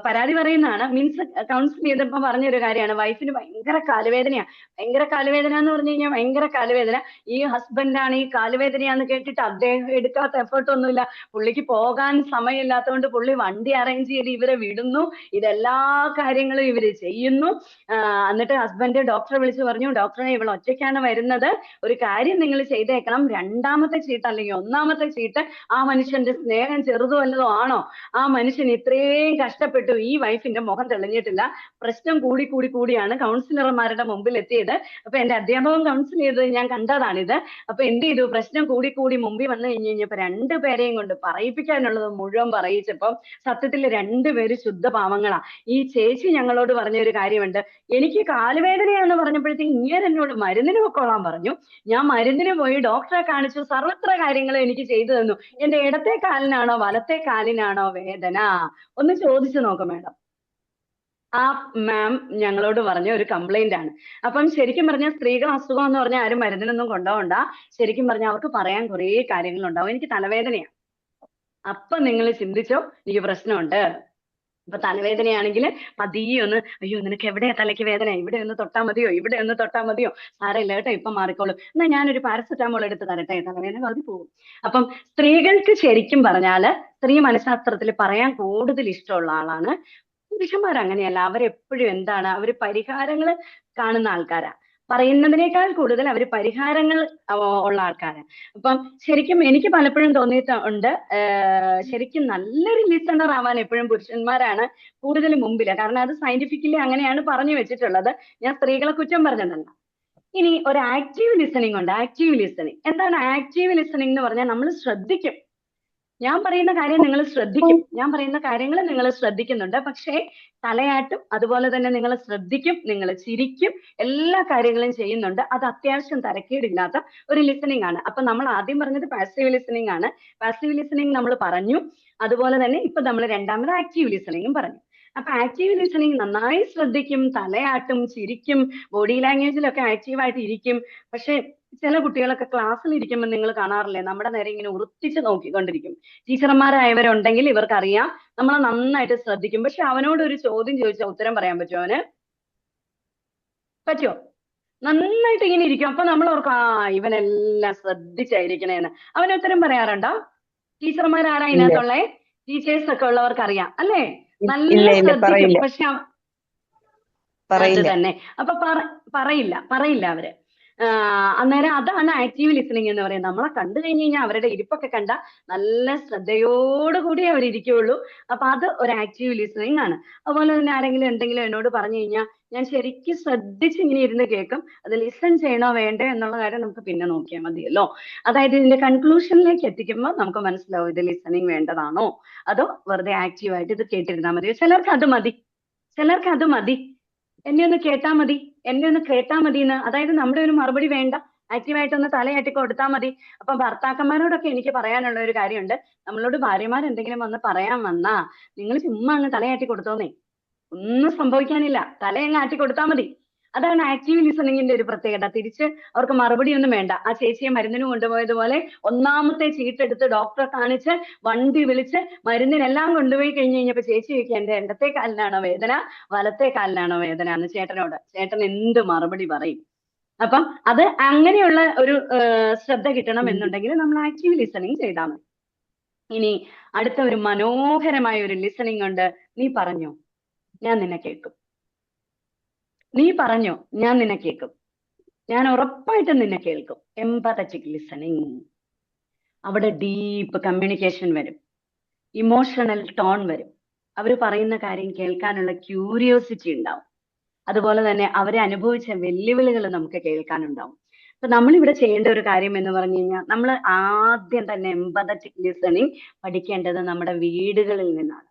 പരാതി പറയുന്നതാണ്. മീൻസ് കൗൺസിൽ ചെയ്തപ്പോ പറഞ്ഞൊരു കാര്യമാണ്, വൈഫിന് ഭയങ്കര കാലുവേദനയാ. ഭയങ്കര കാലുവേദന എന്ന് പറഞ്ഞു കഴിഞ്ഞാൽ ഭയങ്കര കാലുവേദന. ഈ ഹസ്ബൻഡാണ് ഈ കാലുവേദനയാന്ന് കേട്ടിട്ട് അദ്ദേഹം എടുക്കാത്ത എഫേർട്ട് ഒന്നുമില്ല. പുള്ളിക്ക് പോകാൻ സമയമില്ലാത്തതുകൊണ്ട് പുള്ളി വണ്ടി അറേഞ്ച് ചെയ്ത് ഇവരെ വിടുന്നു, ഇതെല്ലാ കാര്യങ്ങളും ഇവര് ചെയ്യുന്നു. എന്നിട്ട് ഹസ്ബൻഡ് ഡോക്ടറെ വിളിച്ച് പറഞ്ഞു, ഡോക്ടറെ ഇവൾ ഒറ്റയ്ക്കാണ് വരുന്നത്, ഒരു കാര്യം നിങ്ങൾ ചെയ്തേക്കണം, 2ാമത്തെ ചീട്ട് അല്ലെങ്കിൽ 1ാമത്തെ ചീട്ട് ആ മനുഷ്യന്റെ സ്നേഹം ചെറുതോ വല്ലതോ ആണോ? ആ മനുഷ്യൻ ഇത്രയും കഷ്ടപ്പെട്ടു, ഈ വൈഫിന്റെ മുഖം തെളിഞ്ഞിട്ടില്ല, പ്രശ്നം കൂടിയാണ് കൗൺസിലർമാരുടെ മുമ്പിൽ എത്തിയത്. അപ്പൊ എന്റെ അധ്യാപകൻ കൗൺസിൽ ചെയ്തത് ഞാൻ കണ്ടതാണിത്. അപ്പൊ എന്ത് ചെയ്തു, പ്രശ്നം കൂടി മുമ്പിൽ വന്നു കഴിഞ്ഞപ്പോ 2 പേരെയും കൊണ്ട് പറയിപ്പിക്കാനുള്ളത് മുഴുവൻ പറയിച്ചപ്പം സത്യത്തിൽ 2 പേര് ശുദ്ധ പാവങ്ങളാ. ഈ ചേച്ചി ഞങ്ങളോട് പറഞ്ഞ ഒരു കാര്യമുണ്ട്, എനിക്ക് കാലുവേദനയാന്ന് പറഞ്ഞപ്പോഴത്തേക്ക് ഇങ്ങനെ എന്നോട് മരുന്നിന് പൊക്കോളാൻ പറഞ്ഞു. ഞാൻ മരുന്നിന് പോയി ഡോക്ടറെ കാണിച്ചു, സർവത്ര കാര്യങ്ങളും എനിക്ക് ചെയ്തു തന്നു. എന്റെ ഇടത്തെ കാലിനാണോ വലത്തെ കാലിനാണോ വേദന ഒന്ന് ചോദിച്ചു നോക്കും മേഡം. ആ മാം ഞങ്ങളോട് പറഞ്ഞ ഒരു കംപ്ലൈന്റ് ആണ്. അപ്പം ശരിക്കും പറഞ്ഞാൽ സ്ത്രീകൾ അസുഖം എന്ന് പറഞ്ഞാൽ ആരും മരുന്നിനൊന്നും കൊണ്ടുപോകണ്ട. ശരിക്കും പറഞ്ഞാൽ അവർക്ക് പറയാൻ കുറേ കാര്യങ്ങളുണ്ടാവും. എനിക്ക് തലവേദനയാണ്, അപ്പൊ നിങ്ങൾ ചിന്തിച്ചോ എനിക്ക് പ്രശ്നമുണ്ട്. ഇപ്പൊ തലവേദനയാണെങ്കിൽ പതിയെ ഒന്ന്, അയ്യോ നിനക്ക് എവിടെയാ തലയ്ക്ക് വേദന, ഇവിടെ ഒന്ന് തൊട്ടാ മതിയോ, ഇവിടെ ഒന്ന് തൊട്ടാ മതിയോ, സാരമില്ല കേട്ടോ ഇപ്പൊ മാറിക്കോളും, എന്നാ ഞാനൊരു പാരസെറ്റാമോൾ എടുത്ത് തരട്ടെ, തലവേദന പകുതി പോകും. അപ്പം സ്ത്രീകൾക്ക് ശരിക്കും പറഞ്ഞാല് സ്ത്രീ മനഃശാസ്ത്രത്തിൽ പറയാൻ കൂടുതൽ ഇഷ്ടമുള്ള ആളാണ്. പുരുഷന്മാർ അങ്ങനെയല്ല. അവരെപ്പോഴും എന്താണ്, അവര് പരിഹാരങ്ങൾ കാണുന്ന ആൾക്കാരാ. പറയുന്നതിനേക്കാൾ കൂടുതൽ അവര് പരിഹാരങ്ങൾ ഉള്ള ആൾക്കാരാണ്. അപ്പം ശരിക്കും എനിക്ക് പലപ്പോഴും തോന്നിയിട്ടുണ്ട്, ശരിക്കും നല്ലൊരു ലിസണർ ആവാൻ എപ്പോഴും പുരുഷന്മാരാണ് കൂടുതൽ മുമ്പില്. കാരണം അത് സയന്റിഫിക്കലി അങ്ങനെയാണ് പറഞ്ഞു വെച്ചിട്ടുള്ളത്. ഞാൻ സ്ത്രീകളെ കുറ്റം പറഞ്ഞതല്ല. ഇനി ഒരു ആക്റ്റീവ് ലിസണിങ് ഉണ്ട്. ആക്റ്റീവ് ലിസണിങ് എന്താണ്? ആക്റ്റീവ് ലിസണിങ് എന്ന് പറഞ്ഞാൽ നമ്മൾ ശ്രദ്ധിക്കും. ഞാൻ പറയുന്ന കാര്യം നിങ്ങൾ ശ്രദ്ധിക്കും, ഞാൻ പറയുന്ന കാര്യങ്ങൾ നിങ്ങൾ ശ്രദ്ധിക്കുന്നുണ്ട്. പക്ഷേ തലയാട്ടും, അതുപോലെ തന്നെ നിങ്ങൾ ശ്രദ്ധിക്കും, നിങ്ങൾ ചിരിക്കും, എല്ലാ കാര്യങ്ങളും ചെയ്യുന്നുണ്ട്. അത് അത്യാവശ്യം തരക്കേടില്ലാത്ത ഒരു ലിസണിങ് ആണ്. അപ്പൊ നമ്മൾ ആദ്യം പറഞ്ഞത് പാസീവ് ലിസണിങ് ആണ്. പാസീവ് ലിസണിങ് നമ്മൾ പറഞ്ഞു. അതുപോലെ തന്നെ ഇപ്പൊ നമ്മൾ രണ്ടാമത് ആക്റ്റീവ് ലിസണിങ്ങും പറഞ്ഞു. അപ്പൊ ആക്റ്റീവ് ലിസണിങ് നന്നായി ശ്രദ്ധിക്കും, തലയാട്ടും, ചിരിക്കും, ബോഡി ലാംഗ്വേജിലൊക്കെ ആക്റ്റീവായിട്ട് ഇരിക്കും. പക്ഷെ ചില കുട്ടികളൊക്കെ ക്ലാസ്സിൽ ഇരിക്കുമ്പോൾ നിങ്ങൾ കാണാറില്ലേ, നമ്മുടെ നേരെ ഇങ്ങനെ ഉറപ്പിച്ച് നോക്കിക്കൊണ്ടിരിക്കും. ടീച്ചർമാരായവരുണ്ടെങ്കിൽ ഇവർക്കറിയാം, നമ്മളെ നന്നായിട്ട് ശ്രദ്ധിക്കും. പക്ഷെ അവനോട് ഒരു ചോദ്യം ചോദിച്ചാൽ ഉത്തരം പറയാൻ പറ്റുമോ അവന്? പറ്റുമോ? നന്നായിട്ട് ഇങ്ങനെ ഇരിക്കും. അപ്പൊ നമ്മൾ ഓർക്കും, ആ ഇവനെല്ലാം ശ്രദ്ധിച്ചായിരിക്കണേന്ന്. അവന് ഉത്തരം പറയാറുണ്ടോ? ടീച്ചർമാരാരാ ഇല്ല ഇതിനകത്തുള്ളേ? ടീച്ചേഴ്സ് ഒക്കെ ഉള്ളവർക്ക് അറിയാം അല്ലേ? നല്ല ഇല്ല ശ്രദ്ധിക്കും. പറയില്ല പക്ഷെ അത് പറയില്ല. തന്നെ. അപ്പൊ പറയില്ല അവര്. അന്നേരം അതാണ് ആക്റ്റീവ് ലിസണിങ് എന്ന് പറയുന്നത്. നമ്മളെ കണ്ടു കഴിഞ്ഞ് കഴിഞ്ഞാൽ അവരുടെ ഇരിപ്പൊക്കെ കണ്ട നല്ല ശ്രദ്ധയോടുകൂടി അവരിയ്ക്കുള്ളൂ. അപ്പൊ അത് ഒരു ആക്റ്റീവ് ലിസണിങ് ആണ്. അതുപോലെ തന്നെ ആരെങ്കിലും എന്തെങ്കിലും എന്നോട് പറഞ്ഞു കഴിഞ്ഞാൽ ഞാൻ ശരിക്കും ശ്രദ്ധിച്ച് ഇങ്ങനെ ഇരുന്ന് കേൾക്കും. അത് ലിസൺ ചെയ്യണോ വേണ്ടോ എന്നുള്ള കാര്യം നമുക്ക് പിന്നെ നോക്കിയാൽ മതിയല്ലോ. അതായത് ഇതിന്റെ കൺക്ലൂഷനിലേക്ക് എത്തിക്കുമ്പോൾ നമുക്ക് മനസ്സിലാവും ഇത് ലിസണിങ് വേണ്ടതാണോ അതോ വെറുതെ ആക്റ്റീവായിട്ട് ഇത് കേട്ടിരുന്നാൽ മതിയോ. ചിലർക്ക് അത് മതി. എന്നെ ഒന്ന് കേട്ടാ മതി, എന്നെ ഒന്ന് കേട്ടാ മതി എന്ന്. അതായത് നമ്മുടെ ഒരു മറുപടി വേണ്ട, ആക്റ്റീവായിട്ടൊന്ന് തലയാട്ടി കൊടുത്താൽ മതി. അപ്പൊ ഭർത്താക്കന്മാരോടൊക്കെ എനിക്ക് പറയാനുള്ള ഒരു കാര്യമുണ്ട്. നമ്മളോട് ഭാര്യമാർ എന്തെങ്കിലും വന്ന് പറയാൻ വന്നാ നിങ്ങൾ ചുമ്മാ അങ്ങ് തലയാട്ടി കൊടുത്തോന്നേ, ഒന്നും സംഭവിക്കാനില്ല, തലയങ്ങ് ആട്ടി കൊടുത്താൽ മതി. അതാണ് ആക്റ്റീവ് ലിസണിങ്ങിന്റെ ഒരു പ്രത്യേകത. തിരിച്ച് അവർക്ക് മറുപടി ഒന്നും വേണ്ട. ആ ചേച്ചിയെ മരുന്നിന് കൊണ്ടുപോയതുപോലെ ഒന്നാമത്തെ ചീട്ടെടുത്ത് ഡോക്ടറെ കാണിച്ച് വണ്ടി വിളിച്ച് മരുന്നിനെല്ലാം കൊണ്ടുപോയി കഴിഞ്ഞ് കഴിഞ്ഞപ്പോ ചേച്ചി ചോദിക്കുക, എന്റെ ഇടത്തെ കാലിനാണോ വേദന വലത്തെ കാലിനാണോ വേദന എന്ന് ചേട്ടനോട്. ചേട്ടൻ എന്ത് മറുപടി പറയും? അപ്പം അത് അങ്ങനെയുള്ള ഒരു ശ്രദ്ധ കിട്ടണം എന്നുണ്ടെങ്കിൽ നമ്മൾ ആക്റ്റീവ് ലിസണിങ് ചെയ്താൽ മതി. ഇനി അടുത്ത ഒരു മനോഹരമായ ഒരു ലിസണിങ് ഉണ്ട്. നീ പറഞ്ഞോ, ഞാൻ നിന്നെ കേൾക്കും. നീ പറഞ്ഞോ, ഞാൻ നിന്നെ കേൾക്കും. ഞാൻ ഉറപ്പായിട്ടും നിന്നെ കേൾക്കും. Empathetic listening. അവിടെ ഡീപ്പ് കമ്മ്യൂണിക്കേഷൻ വരും, ഇമോഷണൽ ടോൺ വരും. അവർ പറയുന്ന കാര്യം കേൾക്കാനുള്ള ക്യൂരിയോസിറ്റി ഉണ്ടാവും. അതുപോലെ തന്നെ അവരെ അനുഭവിച്ച വെല്ലുവിളികൾ നമുക്ക് കേൾക്കാനുണ്ടാവും. അപ്പൊ നമ്മൾ ഇവിടെ ചെയ്യേണ്ട ഒരു കാര്യം എന്ന് പറഞ്ഞു കഴിഞ്ഞാൽ, നമ്മൾ ആദ്യം തന്നെ എംപതറ്റിക് ലിസണിങ് പഠിക്കേണ്ടത് നമ്മുടെ വീടുകളിൽ നിന്നാണ്.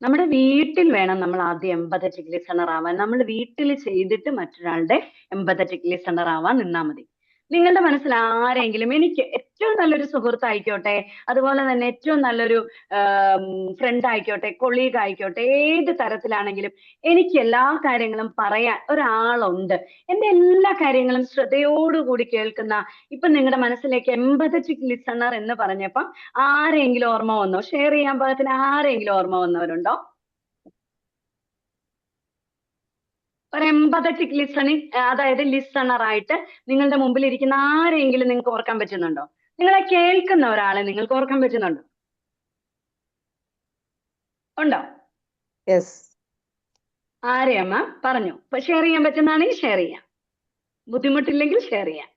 നമ്മുടെ വീട്ടിൽ വേണം നമ്മൾ ആദ്യം എംപതറ്റിക് ലിസണർ ആവാൻ. നമ്മൾ വീട്ടിൽ ചെയ്തിട്ട് മറ്റൊരാളുടെ എംപതറ്റിക് ലിസണർ ആവാൻ നിന്നാ മതി. നിങ്ങളുടെ മനസ്സിൽ ആരെങ്കിലും, എനിക്ക് ഏറ്റവും നല്ലൊരു സുഹൃത്ത് ആയിക്കോട്ടെ, അതുപോലെ തന്നെ ഏറ്റവും നല്ലൊരു ഫ്രണ്ട് ആയിക്കോട്ടെ, കൊളീഗ് ആയിക്കോട്ടെ, ഏത് തരത്തിലാണെങ്കിലും എനിക്ക് എല്ലാ കാര്യങ്ങളും പറയാൻ ഒരാളുണ്ട്, എന്റെ എല്ലാ കാര്യങ്ങളും ശ്രദ്ധയോടുകൂടി കേൾക്കുന്ന. ഇപ്പൊ നിങ്ങളുടെ മനസ്സിലേക്ക് എംപതറ്റിക് ലിസണർ എന്ന് പറഞ്ഞപ്പം ആരെങ്കിലും ഓർമ്മ വന്നോ? ഷെയർ ചെയ്യാൻ പാകത്തിന് ആരെങ്കിലും ഓർമ്മ വന്നവരുണ്ടോ? ഒരു എംപതറ്റിക് ലിസണിങ്, അതായത് ലിസണർ ആയിട്ട് നിങ്ങളുടെ മുമ്പിൽ ഇരിക്കുന്ന ആരെങ്കിലും നിങ്ങൾക്ക് ഓർക്കാൻ പറ്റുന്നുണ്ടോ? നിങ്ങളെ കേൾക്കുന്ന ഒരാളെ നിങ്ങൾക്ക് ഓർക്കാൻ പറ്റുന്നുണ്ടോ? ഉണ്ടോ? യെസ്. ആരെയമ്മ പറഞ്ഞു? ഇപ്പൊ ഷെയർ ചെയ്യാൻ പറ്റുന്നതാണെങ്കിൽ ഷെയർ ചെയ്യാം, ബുദ്ധിമുട്ടില്ലെങ്കിൽ ഷെയർ ചെയ്യാം.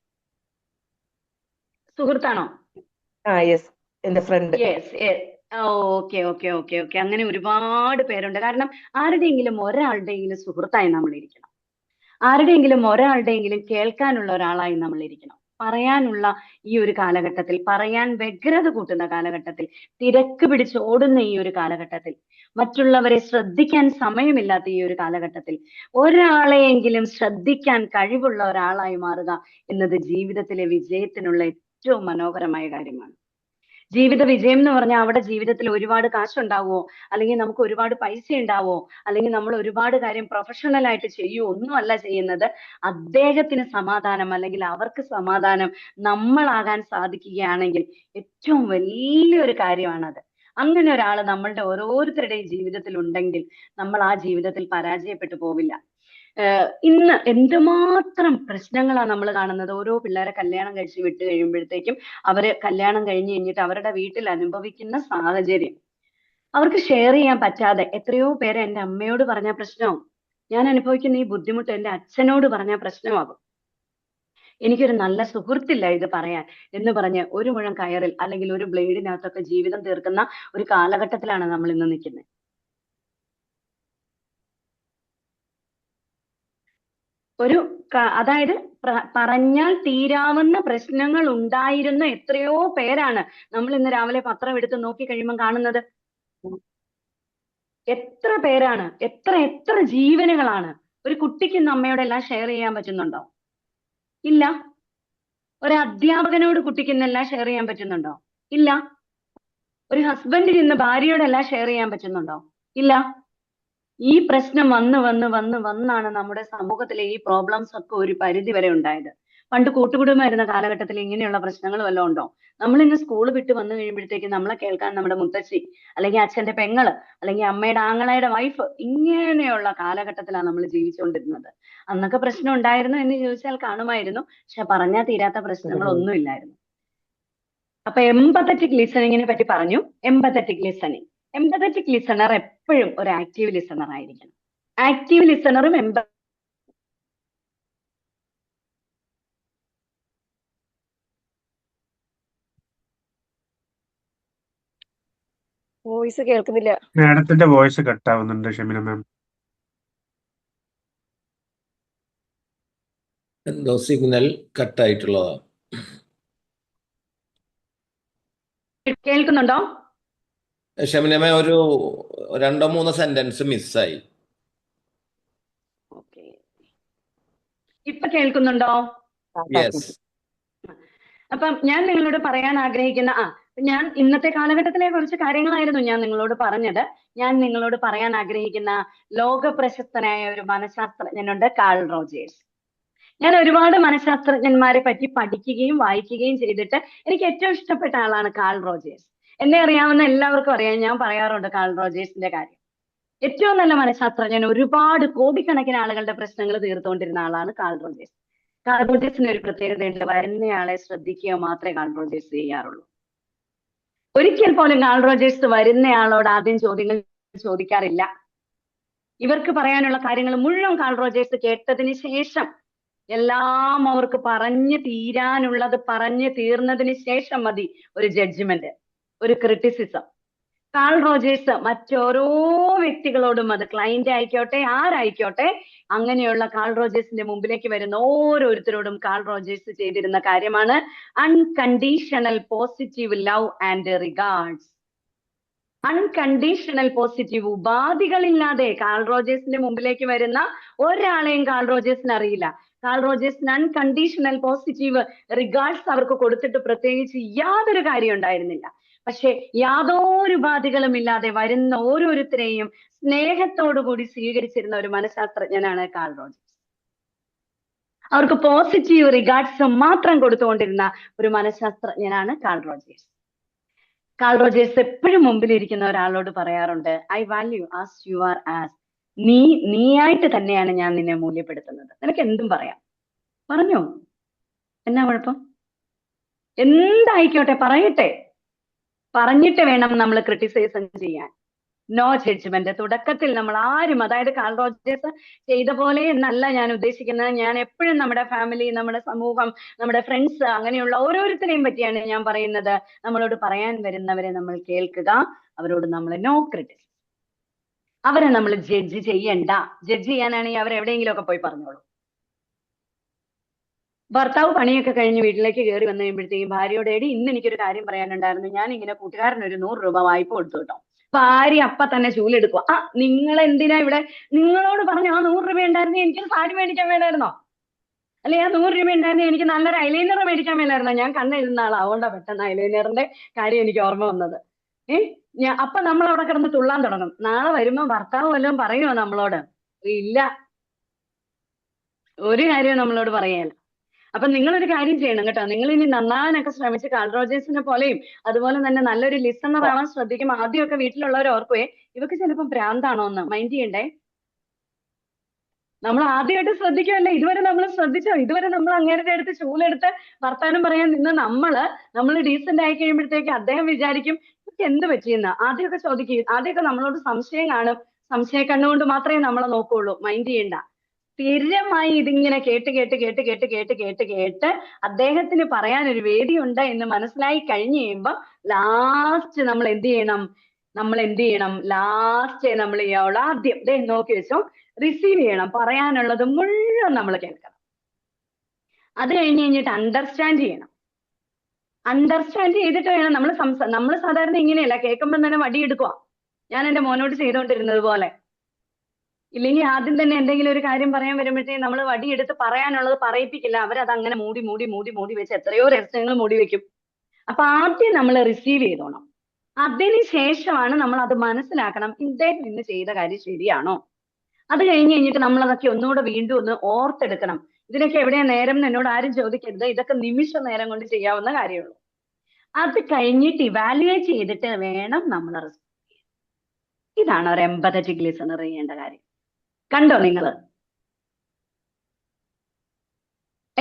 സുഹൃത്താണോ? യെസ്, എന്റെ ഫ്രണ്ട്. യെസ്. ഓക്കെ. അങ്ങനെ ഒരുപാട് പേരുണ്ട്. കാരണം ആരുടെയെങ്കിലും ഒരാളുടെയെങ്കിലും സുഹൃത്തായി നമ്മൾ ഇരിക്കണം. ആരുടെയെങ്കിലും ഒരാളുടെയെങ്കിലും കേൾക്കാനുള്ള ഒരാളായി നമ്മൾ ഇരിക്കണം. പറയാനുള്ള ഈ ഒരു കാലഘട്ടത്തിൽ, പറയാൻ വ്യഗ്രത കൂട്ടുന്ന കാലഘട്ടത്തിൽ, തിരക്ക് പിടിച്ച് ഓടുന്ന ഈ ഒരു കാലഘട്ടത്തിൽ, മറ്റുള്ളവരെ ശ്രദ്ധിക്കാൻ സമയമില്ലാത്ത ഈ ഒരു കാലഘട്ടത്തിൽ ഒരാളെയെങ്കിലും ശ്രദ്ധിക്കാൻ കഴിവുള്ള ഒരാളായി മാറുക എന്നത് ജീവിതത്തിലെ വിജയത്തിനുള്ള ഏറ്റവും മനോഹരമായ കാര്യമാണ്. ജീവിത വിജയം എന്ന് പറഞ്ഞാൽ അവിടെ ജീവിതത്തിൽ ഒരുപാട് കാശുണ്ടാവോ, അല്ലെങ്കിൽ നമുക്ക് ഒരുപാട് പൈസ ഉണ്ടാവോ, അല്ലെങ്കിൽ നമ്മൾ ഒരുപാട് കാര്യം പ്രൊഫഷണൽ ആയിട്ട് ചെയ്യുവോ ഒന്നുമല്ല ചെയ്യുന്നത്. അദ്ദേഹത്തിന് സമാധാനം, അല്ലെങ്കിൽ അവർക്ക് സമാധാനം നമ്മളാകാൻ സാധിക്കുകയാണെങ്കിൽ ഏറ്റവും വലിയൊരു കാര്യമാണത്. അങ്ങനെ ഒരാൾ നമ്മളുടെ ഓരോരുത്തരുടെയും ജീവിതത്തിൽ ഉണ്ടെങ്കിൽ നമ്മൾ ആ ജീവിതത്തിൽ പരാജയപ്പെട്ടു പോവില്ല. ഇന്ന് എന്തുമാത്രം പ്രശ്നങ്ങളാണ് നമ്മൾ കാണുന്നത്. ഓരോ പിള്ളേരെ കല്യാണം കഴിച്ച് വിട്ട് കഴിയുമ്പോഴത്തേക്കും അവര് കല്യാണം കഴിഞ്ഞ് കഴിഞ്ഞിട്ട് അവരുടെ വീട്ടിൽ അനുഭവിക്കുന്ന സാഹചര്യം അവർക്ക് ഷെയർ ചെയ്യാൻ പറ്റാതെ എത്രയോ പേര് എന്റെ അമ്മയോട് പറഞ്ഞ പ്രശ്നവും, ഞാൻ അനുഭവിക്കുന്ന ഈ ബുദ്ധിമുട്ട് എന്റെ അച്ഛനോട് പറഞ്ഞ പ്രശ്നമാകും. എനിക്കൊരു നല്ല സുഹൃത്തില്ല ഇത് പറയാൻ എന്ന് പറഞ്ഞ് ഒരു മുഴം കയറിൽ അല്ലെങ്കിൽ ഒരു ബ്ലേഡിനകത്തൊക്കെ ജീവിതം തീർക്കുന്ന ഒരു കാലഘട്ടത്തിലാണ് നമ്മൾ ഇന്ന് നിൽക്കുന്നത്. ഒരു അതായത് പറഞ്ഞാൽ തീരാവുന്ന പ്രശ്നങ്ങൾ ഉണ്ടായിരുന്ന എത്രയോ പേരാണ് നമ്മൾ ഇന്ന് രാവിലെ പത്രം എടുത്ത് നോക്കി കഴിയുമ്പോൾ കാണുന്നത്. എത്ര പേരാണ്, എത്ര ജീവനുകളാണ്. ഒരു കുട്ടിക്ക് ഇന്ന് അമ്മയോടെല്ലാം ഷെയർ ചെയ്യാൻ പറ്റുന്നുണ്ടോ? ഇല്ല. ഒരു അധ്യാപകനോട് കുട്ടിക്ക് ഇന്നെല്ലാം ഷെയർ ചെയ്യാൻ പറ്റുന്നുണ്ടോ? ഇല്ല. ഒരു ഹസ്ബൻഡിന് ഇന്ന് ഭാര്യയോടെല്ലാം ഷെയർ ചെയ്യാൻ പറ്റുന്നുണ്ടോ? ഇല്ല. ഈ പ്രശ്നം വന്നാണ് നമ്മുടെ സമൂഹത്തിലെ ഈ പ്രോബ്ലംസ് ഒക്കെ ഒരു പരിധി വരെ ഉണ്ടായത്. പണ്ട് കൂട്ടുകുടുംബമായിരുന്ന കാലഘട്ടത്തിൽ ഇങ്ങനെയുള്ള പ്രശ്നങ്ങൾ വല്ലതും ഉണ്ടോ? നമ്മളിന്ന് സ്കൂൾ വിട്ട് വന്നു കഴിയുമ്പോഴത്തേക്ക് നമ്മളെ കേൾക്കാൻ നമ്മുടെ മുത്തശ്ശി, അല്ലെങ്കിൽ അച്ഛന്റെ പെങ്ങള്, അല്ലെങ്കിൽ അമ്മയുടെ ആങ്ങളയുടെ വൈഫ്, ഇങ്ങനെയുള്ള കാലഘട്ടത്തിലാണ് നമ്മൾ ജീവിച്ചുകൊണ്ടിരുന്നത്. അന്നൊക്കെ പ്രശ്നം ഉണ്ടായിരുന്നു എന്ന് ചോദിച്ചാൽ കാണുമായിരുന്നു. പക്ഷെ പറഞ്ഞാൽ തീരാത്ത പ്രശ്നങ്ങളൊന്നും ഇല്ലായിരുന്നു. അപ്പൊ എംപത്തറ്റിക് ലിസണിങ്ങിനെ പറ്റി പറഞ്ഞു. എംപത്തറ്റിക് ലിസണർ എപ്പോഴും ഒരു ആക്റ്റീവ് ലിസണർ ആയിരിക്കണം. ആക്റ്റീവ് ലിസണറും വോയിസ് കേൾക്കുന്നില്ല. മാഡത്തിന്റെ വോയിസ് കട്ടാവുന്നുണ്ട് ഷെമിന മാം. എന്തോ സിഗ്നൽ കട്ടായിട്ടുള്ളതാ. കേൾക്കുന്നുണ്ടോ? ഷെമിന മാം ഒരു 2-3 സെന്റൻസ് മിസ്സായി. ഓക്കെ, ഇപ്പൊ കേൾക്കുന്നുണ്ടോ? യെസ്. അപ്പം ഞാൻ നിങ്ങളോട് പറയാൻ ആഗ്രഹിക്കുന്ന ഞാൻ ഇന്നത്തെ കാലഘട്ടത്തിലെ കുറച്ച് കാര്യങ്ങളായിരുന്നു ഞാൻ നിങ്ങളോട് പറഞ്ഞത്. ഞാൻ നിങ്ങളോട് പറയാൻ ആഗ്രഹിക്കുന്ന ലോക പ്രശസ്തനായ ഒരു മനഃശാസ്ത്രജ്ഞനുണ്ട്, കാൾ റോജേഴ്സ്. ഞാൻ ഒരുപാട് മനഃശാസ്ത്രജ്ഞന്മാരെ പറ്റി പഠിക്കുകയും വായിക്കുകയും ചെയ്തിട്ട് എനിക്ക് ഏറ്റവും ഇഷ്ടപ്പെട്ട ആളാണ് കാൾ റോജേഴ്സ്. എന്നെ അറിയാവുന്ന എല്ലാവർക്കും അറിയാം, ഞാൻ പറയാറുണ്ട് കാൾ റോജേഴ്സിന്റെ കാര്യം. ഏറ്റവും നല്ല മനഃശാസ്ത്രജ്ഞൻ, ഒരുപാട് കോടിക്കണക്കിന് ആളുകളുടെ പ്രശ്നങ്ങൾ തീർത്തുകൊണ്ടിരുന്ന ആളാണ് കാൾ റോജേഴ്സ്. കാൾ റോജേഴ്സിന് ഒരു പ്രത്യേകതയുണ്ട്, വരുന്നയാളെ ശ്രദ്ധിക്കുക മാത്രമേ കാൾ റോജേഴ്സ് ചെയ്യാറുള്ളൂ. ഒരിക്കൽ പോലും കാൾ റോജേഴ്സ് വരുന്നയാളോട് ആദ്യം ചോദ്യങ്ങൾ ചോദിക്കാറില്ല. ഇവർക്ക് പറയാനുള്ള കാര്യങ്ങൾ മുഴുവൻ കാൾ റോജേഴ്സ് കേട്ടതിന് ശേഷം, എല്ലാം അവർക്ക് പറഞ്ഞു തീരാനുള്ളത് പറഞ്ഞു തീർന്നതിന് ശേഷം മതി ഒരു ജഡ്ജ്മെന്റ്, ഒരു ക്രിറ്റിസിസം. കാൾ റോജേഴ്സ് മറ്റോരോ വ്യക്തികളോടും, അത് ക്ലയന്റ് ആയിക്കോട്ടെ ആരായിക്കോട്ടെ, അങ്ങനെയുള്ള കാൾ റോജേഴ്സിന്റെ മുമ്പിലേക്ക് വരുന്ന ഓരോരുത്തരോടും കാൾ റോജേഴ്സ് ചെയ്തിരുന്ന കാര്യമാണ് unconditional positive love and regards. Unconditional positive, ഉപാധികളില്ലാതെ കാൾ റോജേഴ്സിന്റെ മുമ്പിലേക്ക് വരുന്ന ഒരാളെയും കാൾ റോജേഴ്സിന് അറിയില്ല. കാൾ റോജേഴ്സിന് അൺകണ്ടീഷണൽ പോസിറ്റീവ് റിഗാർഡ്സ് അവർക്ക് കൊടുത്തിട്ട് പ്രത്യേകിച്ച് യാതൊരു കാര്യം ഉണ്ടായിരുന്നില്ല. പക്ഷെ യാതൊരു ഉപാധികളും ഇല്ലാതെ വരുന്ന ഓരോരുത്തരെയും സ്നേഹത്തോടുകൂടി സ്വീകരിച്ചിരുന്ന ഒരു മനഃശാസ്ത്രജ്ഞനാണ് കാൾ റോജേഴ്സ്. അവർക്ക് പോസിറ്റീവ് റിഗാർഡ്സ് മാത്രം കൊടുത്തുകൊണ്ടിരുന്ന ഒരു മനഃശാസ്ത്രജ്ഞനാണ് കാൾ റോജേഴ്സ്. കാൾ റോജേഴ്സ് എപ്പോഴും മുമ്പിലിരിക്കുന്ന ഒരാളോട് പറയാറുണ്ട്, I value as you are as. നീയായിട്ട് തന്നെയാണ് ഞാൻ നിന്നെ മൂല്യപ്പെടുത്തുന്നത്. നിനക്ക് എന്തും പറയാം, പറഞ്ഞോ, എന്നാ കുഴപ്പം? എന്തായിക്കോട്ടെ പറയട്ടെ, പറഞ്ഞിട്ട് വേണം നമ്മൾ ക്രിട്ടിസൈസ് ചെയ്യാൻ. No judgment. തുടക്കത്തിൽ നമ്മൾ ആരും, അതായത് കാൾ റോജേഴ്സ് ചെയ്ത പോലെ എന്നല്ല ഞാൻ ഉദ്ദേശിക്കുന്നത്. ഞാൻ എപ്പോഴും നമ്മുടെ ഫാമിലി, നമ്മുടെ സമൂഹം, നമ്മുടെ ഫ്രണ്ട്സ്, അങ്ങനെയുള്ള ഓരോരുത്തരെയും പറ്റിയാണ് ഞാൻ പറയുന്നത്. നമ്മളോട് പറയാൻ വരുന്നവരെ നമ്മൾ കേൾക്കുക, അവരോട് നമ്മൾ നോ ക്രിട്ടിസിസം. അവരെ നമ്മൾ ജഡ്ജ് ചെയ്യണ്ട. ജഡ്ജ് ചെയ്യാനാണെങ്കിൽ അവർ എവിടെയെങ്കിലും ഒക്കെ പോയി പറഞ്ഞോളൂ. ഭർത്താവ് പണിയൊക്കെ കഴിഞ്ഞ് വീട്ടിലേക്ക് കയറി വന്നു കഴിയുമ്പോഴത്തേക്കും ഭാര്യയോട്, എടി ഇന്ന് എനിക്കൊരു കാര്യം പറയാനുണ്ടായിരുന്നു, ഞാൻ ഇങ്ങനെ കൂട്ടുകാരനൊരു 100 രൂപ വായ്പ കൊടുത്തു കേട്ടോ. ഭാര്യ അപ്പ തന്നെ ചൂലെടുക്കുക, നിങ്ങൾ എന്തിനാ ഇവിടെ, നിങ്ങളോട് പറഞ്ഞു ആ 100 രൂപ ഉണ്ടായിരുന്നു എനിക്ക് സാരി മേടിക്കാൻ വേണമായിരുന്നോ? അല്ലെ ആ 100 രൂപ ഉണ്ടായിരുന്നു എനിക്ക് നല്ലൊരു ഐലൈനർ മേടിക്കാൻ വേണമായിരുന്നോ? ഞാൻ കണ്ണെഴുതുന്ന ആളാ, അതുകൊണ്ടാ പെട്ടെന്ന് ഐലൈനറിന്റെ കാര്യം എനിക്ക് ഓർമ്മ വന്നത്. അപ്പൊ നമ്മൾ അവിടെ കിടന്ന് തുള്ളാൻ തുടങ്ങും. നാളെ വരുമ്പോ ഭർത്താവ് വല്ലതും പറയുമോ നമ്മളോട്? ഇല്ല, ഒരു കാര്യവും നമ്മളോട് പറയാല്ല. അപ്പൊ നിങ്ങളൊരു കാര്യം ചെയ്യണം കേട്ടോ, നിങ്ങൾ ഇനി നന്നാവാനൊക്കെ ശ്രമിച്ച് കാൾ റോജേഴ്സിനെ പോലെയും അതുപോലെ തന്നെ നല്ലൊരു ലിസണർ ആവാൻ ശ്രദ്ധിക്കും. ആദ്യമൊക്കെ വീട്ടിലുള്ളവർ ഓർക്കുവേ, ഇവക്ക് ചിലപ്പോൾ ഭ്രാന്താണോ എന്ന് മൈൻഡ് ചെയ്യണ്ടേ. നമ്മൾ ആദ്യമായിട്ട് ശ്രദ്ധിക്കുമല്ലേ, ഇതുവരെ നമ്മൾ ശ്രദ്ധിച്ചോ? ഇതുവരെ നമ്മൾ അങ്ങേരുടെ അടുത്ത് ചൂലെടുത്ത് വർത്താനം പറയാൻ നിന്ന് നമ്മൾ ഡീസന്റ് ആയി കഴിയുമ്പോഴത്തേക്ക് അദ്ദേഹം വിചാരിക്കും ഇവർക്ക് എന്ത് പറ്റിയെന്ന്. ആദ്യമൊക്കെ ചോദിക്കും, ആദ്യമൊക്കെ നമ്മളോട് സംശയം കാണും. സംശയ കണ്ണുകൊണ്ട് മാത്രമേ നമ്മളെ നോക്കുള്ളൂ, മൈൻഡ് ചെയ്യണ്ട. സ്ഥിരമായി ഇതിങ്ങനെ കേട്ട് അദ്ദേഹത്തിന് പറയാൻ ഒരു വേദിയുണ്ട് എന്ന് മനസ്സിലായി കഴിഞ്ഞു കഴിയുമ്പോൾ ലാസ്റ്റ് നമ്മൾ എന്ത് ചെയ്യണം? ലാസ്റ്റ് നമ്മൾ ഇയാളെ ആദ്യം നോക്കി വെച്ചോ, റിസീവ് ചെയ്യണം, പറയാനുള്ളത് മുഴുവൻ നമ്മൾ കേൾക്കണം. അത് കഴിഞ്ഞിട്ട് അണ്ടർസ്റ്റാൻഡ് ചെയ്യണം. അണ്ടർസ്റ്റാൻഡ് ചെയ്തിട്ട് വേണം നമ്മൾ സാധാരണ ഇങ്ങനെയല്ല, കേൾക്കുമ്പോൾ തന്നെ വടിയെടുക്കുക. ഞാൻ എന്റെ മോനോട് ചെയ്തുകൊണ്ടിരുന്നത് പോലെ. ഇല്ലെങ്കിൽ ആദ്യം തന്നെ എന്തെങ്കിലും ഒരു കാര്യം പറയാൻ വരുമ്പോഴത്തേക്കും നമ്മൾ വടിയെടുത്ത് പറയാനുള്ളത് പറയിപ്പിക്കില്ല. അവരത് അങ്ങനെ മൂടി മൂടി മൂടി മൂടി വെച്ച് എത്രയോ രഹസ്യങ്ങൾ മൂടി വെക്കും. അപ്പൊ ആദ്യം നമ്മൾ റിസീവ് ചെയ്തോണം. അതിന് ശേഷമാണ് നമ്മൾ അത് മനസ്സിലാക്കണം, ഇദ്ദേഹം ഇന്ന് ചെയ്ത കാര്യം ശരിയാണോ. അത് കഴിഞ്ഞിട്ട് നമ്മൾ അതൊക്കെ ഒന്നുകൂടെ വീണ്ടും ഒന്ന് ഓർത്തെടുക്കണം. ഇതിനൊക്കെ എവിടെയാ നേരം എന്ന് എന്നോട് ആരും ചോദിക്കരുത്. ഇതൊക്കെ നിമിഷ നേരം കൊണ്ട് ചെയ്യാവുന്ന കാര്യമുള്ളൂ. അത് കഴിഞ്ഞിട്ട് ഇവാലുവേറ്റ് ചെയ്തിട്ട് വേണം നമ്മൾ റെസ്പോണ്ട് ചെയ്യാൻ. ഇതാണ് ഒരു എംപതറ്റിക് ലിസണർ ചെയ്യേണ്ട കാര്യം. കണ്ടോ നിങ്ങള്?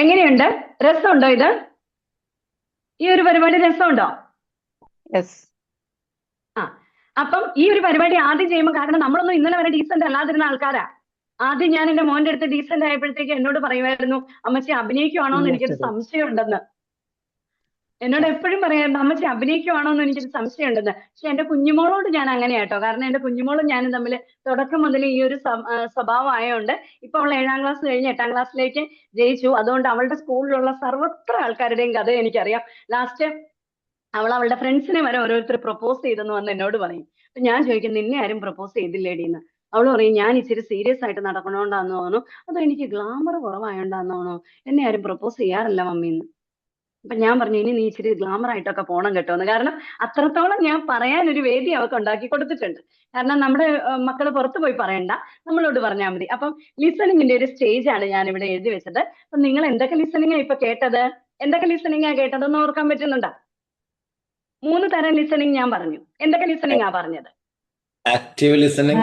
എങ്ങനെയുണ്ട്? രസമുണ്ടോ ഇത്? ഈ ഒരു പരിപാടി രസമുണ്ടോ? യെസ്. അപ്പം ഈ ഒരു പരിപാടി ആദ്യം ചെയ്യുമ്പോൾ, കാരണം നമ്മളൊന്നും ഇന്നലെ വരെ ഡീസന്റ് അല്ലാതിരുന്ന ആൾക്കാരാ. ആദ്യം ഞാൻ എന്റെ മോന്റെ അടുത്ത് ഡീസന്റ് ആയപ്പോഴത്തേക്ക് എന്നോട് പറയുമായിരുന്നു, അമ്മച്ചി അഭിനയിക്കുവാണോ എന്ന് എനിക്കൊരു സംശയം ഉണ്ടെന്ന്. എന്നോട് എപ്പോഴും പറയായിരുന്നു, അമ്മച്ചി അഭിനയിക്കുവാണോ എന്ന് എനിക്കൊരു സംശയം ഉണ്ടെന്ന്. പക്ഷെ എന്റെ കുഞ്ഞുമോളോട് ഞാൻ അങ്ങനെയാട്ടോ. കാരണം എന്റെ കുഞ്ഞുമോളും ഞാനും തമ്മിൽ തുടക്കം മുതൽ ഈ ഒരു സ്വഭാവം ആയതുകൊണ്ട് ഇപ്പൊ അവൾ 7ാം ക്ലാസ് കഴിഞ്ഞ് 8ാം ക്ലാസ്സിലേക്ക് ജയിച്ചു. അതുകൊണ്ട് അവളുടെ സ്കൂളിലുള്ള സർവത്ര ആൾക്കാരുടെയും കഥ എനിക്കറിയാം. ലാസ്റ്റ് അവളുടെ ഫ്രണ്ട്സിനെ വരെ ഓരോരുത്തർ പ്രൊപ്പോസ് ചെയ്തെന്ന് വന്ന് എന്നോട് പറയും. അപ്പൊ ഞാൻ ചോദിക്കും, നിന്നെ ആരും പ്രൊപ്പോസ് ചെയ്തില്ലേടിന്ന്. അവൾ പറയും, ഞാൻ ഇച്ചിരി സീരിയസ് ആയിട്ട് നടക്കണോണ്ടാന്ന് തോന്നുന്നു, അതോ എനിക്ക് ഗ്ലാമർ കുറവായോണ്ടാന്ന് തോന്നുന്നു, എന്നെ ആരും പ്രൊപ്പോസ് ചെയ്യാറില്ല മമ്മീന്ന്. അപ്പൊ ഞാൻ പറഞ്ഞു, ഇനി നീ ഇച്ചിരി ഗ്ലാമർ ആയിട്ടൊക്കെ പോണം കേട്ടോന്ന്. കാരണം അത്രത്തോളം ഞാൻ പറയാൻ ഒരു വേദി അവർക്ക് ഉണ്ടാക്കി കൊടുത്തിട്ടുണ്ട്. കാരണം നമ്മുടെ മക്കള് പുറത്തു പോയി പറയണ്ട, നമ്മളോട് പറഞ്ഞാൽ മതി. അപ്പം ലിസണിങ്ങിന്റെ ഒരു സ്റ്റേജ് ആണ് ഞാൻ ഇവിടെ എഴുതി വെച്ചത്. അപ്പൊ നിങ്ങൾ എന്തൊക്കെ ലിസണിങ്ങാ ഇപ്പൊ കേട്ടത്? എന്തൊക്കെ ലിസണിങ്ങാ കേട്ടതെന്ന് ഓർക്കാൻ പറ്റുന്നുണ്ടോ? 3 തരം ലിസണിങ് ഞാൻ പറഞ്ഞു. എന്തൊക്കെ ലിസണിങ്ങാ പറഞ്ഞത്? ആക്റ്റീവ് ലിസണിങ്,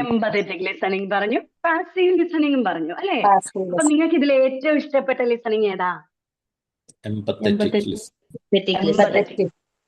എംപതറ്റിക് ലിസണിങ് പറഞ്ഞു, പാസീവ് ലിസണിങ്ങും പറഞ്ഞു അല്ലെ? അപ്പൊ നിങ്ങൾക്ക് ഇതിൽ ഏറ്റവും ഇഷ്ടപ്പെട്ട ലിസണിങ് ഏതാ? എംപത്തറ്റിക്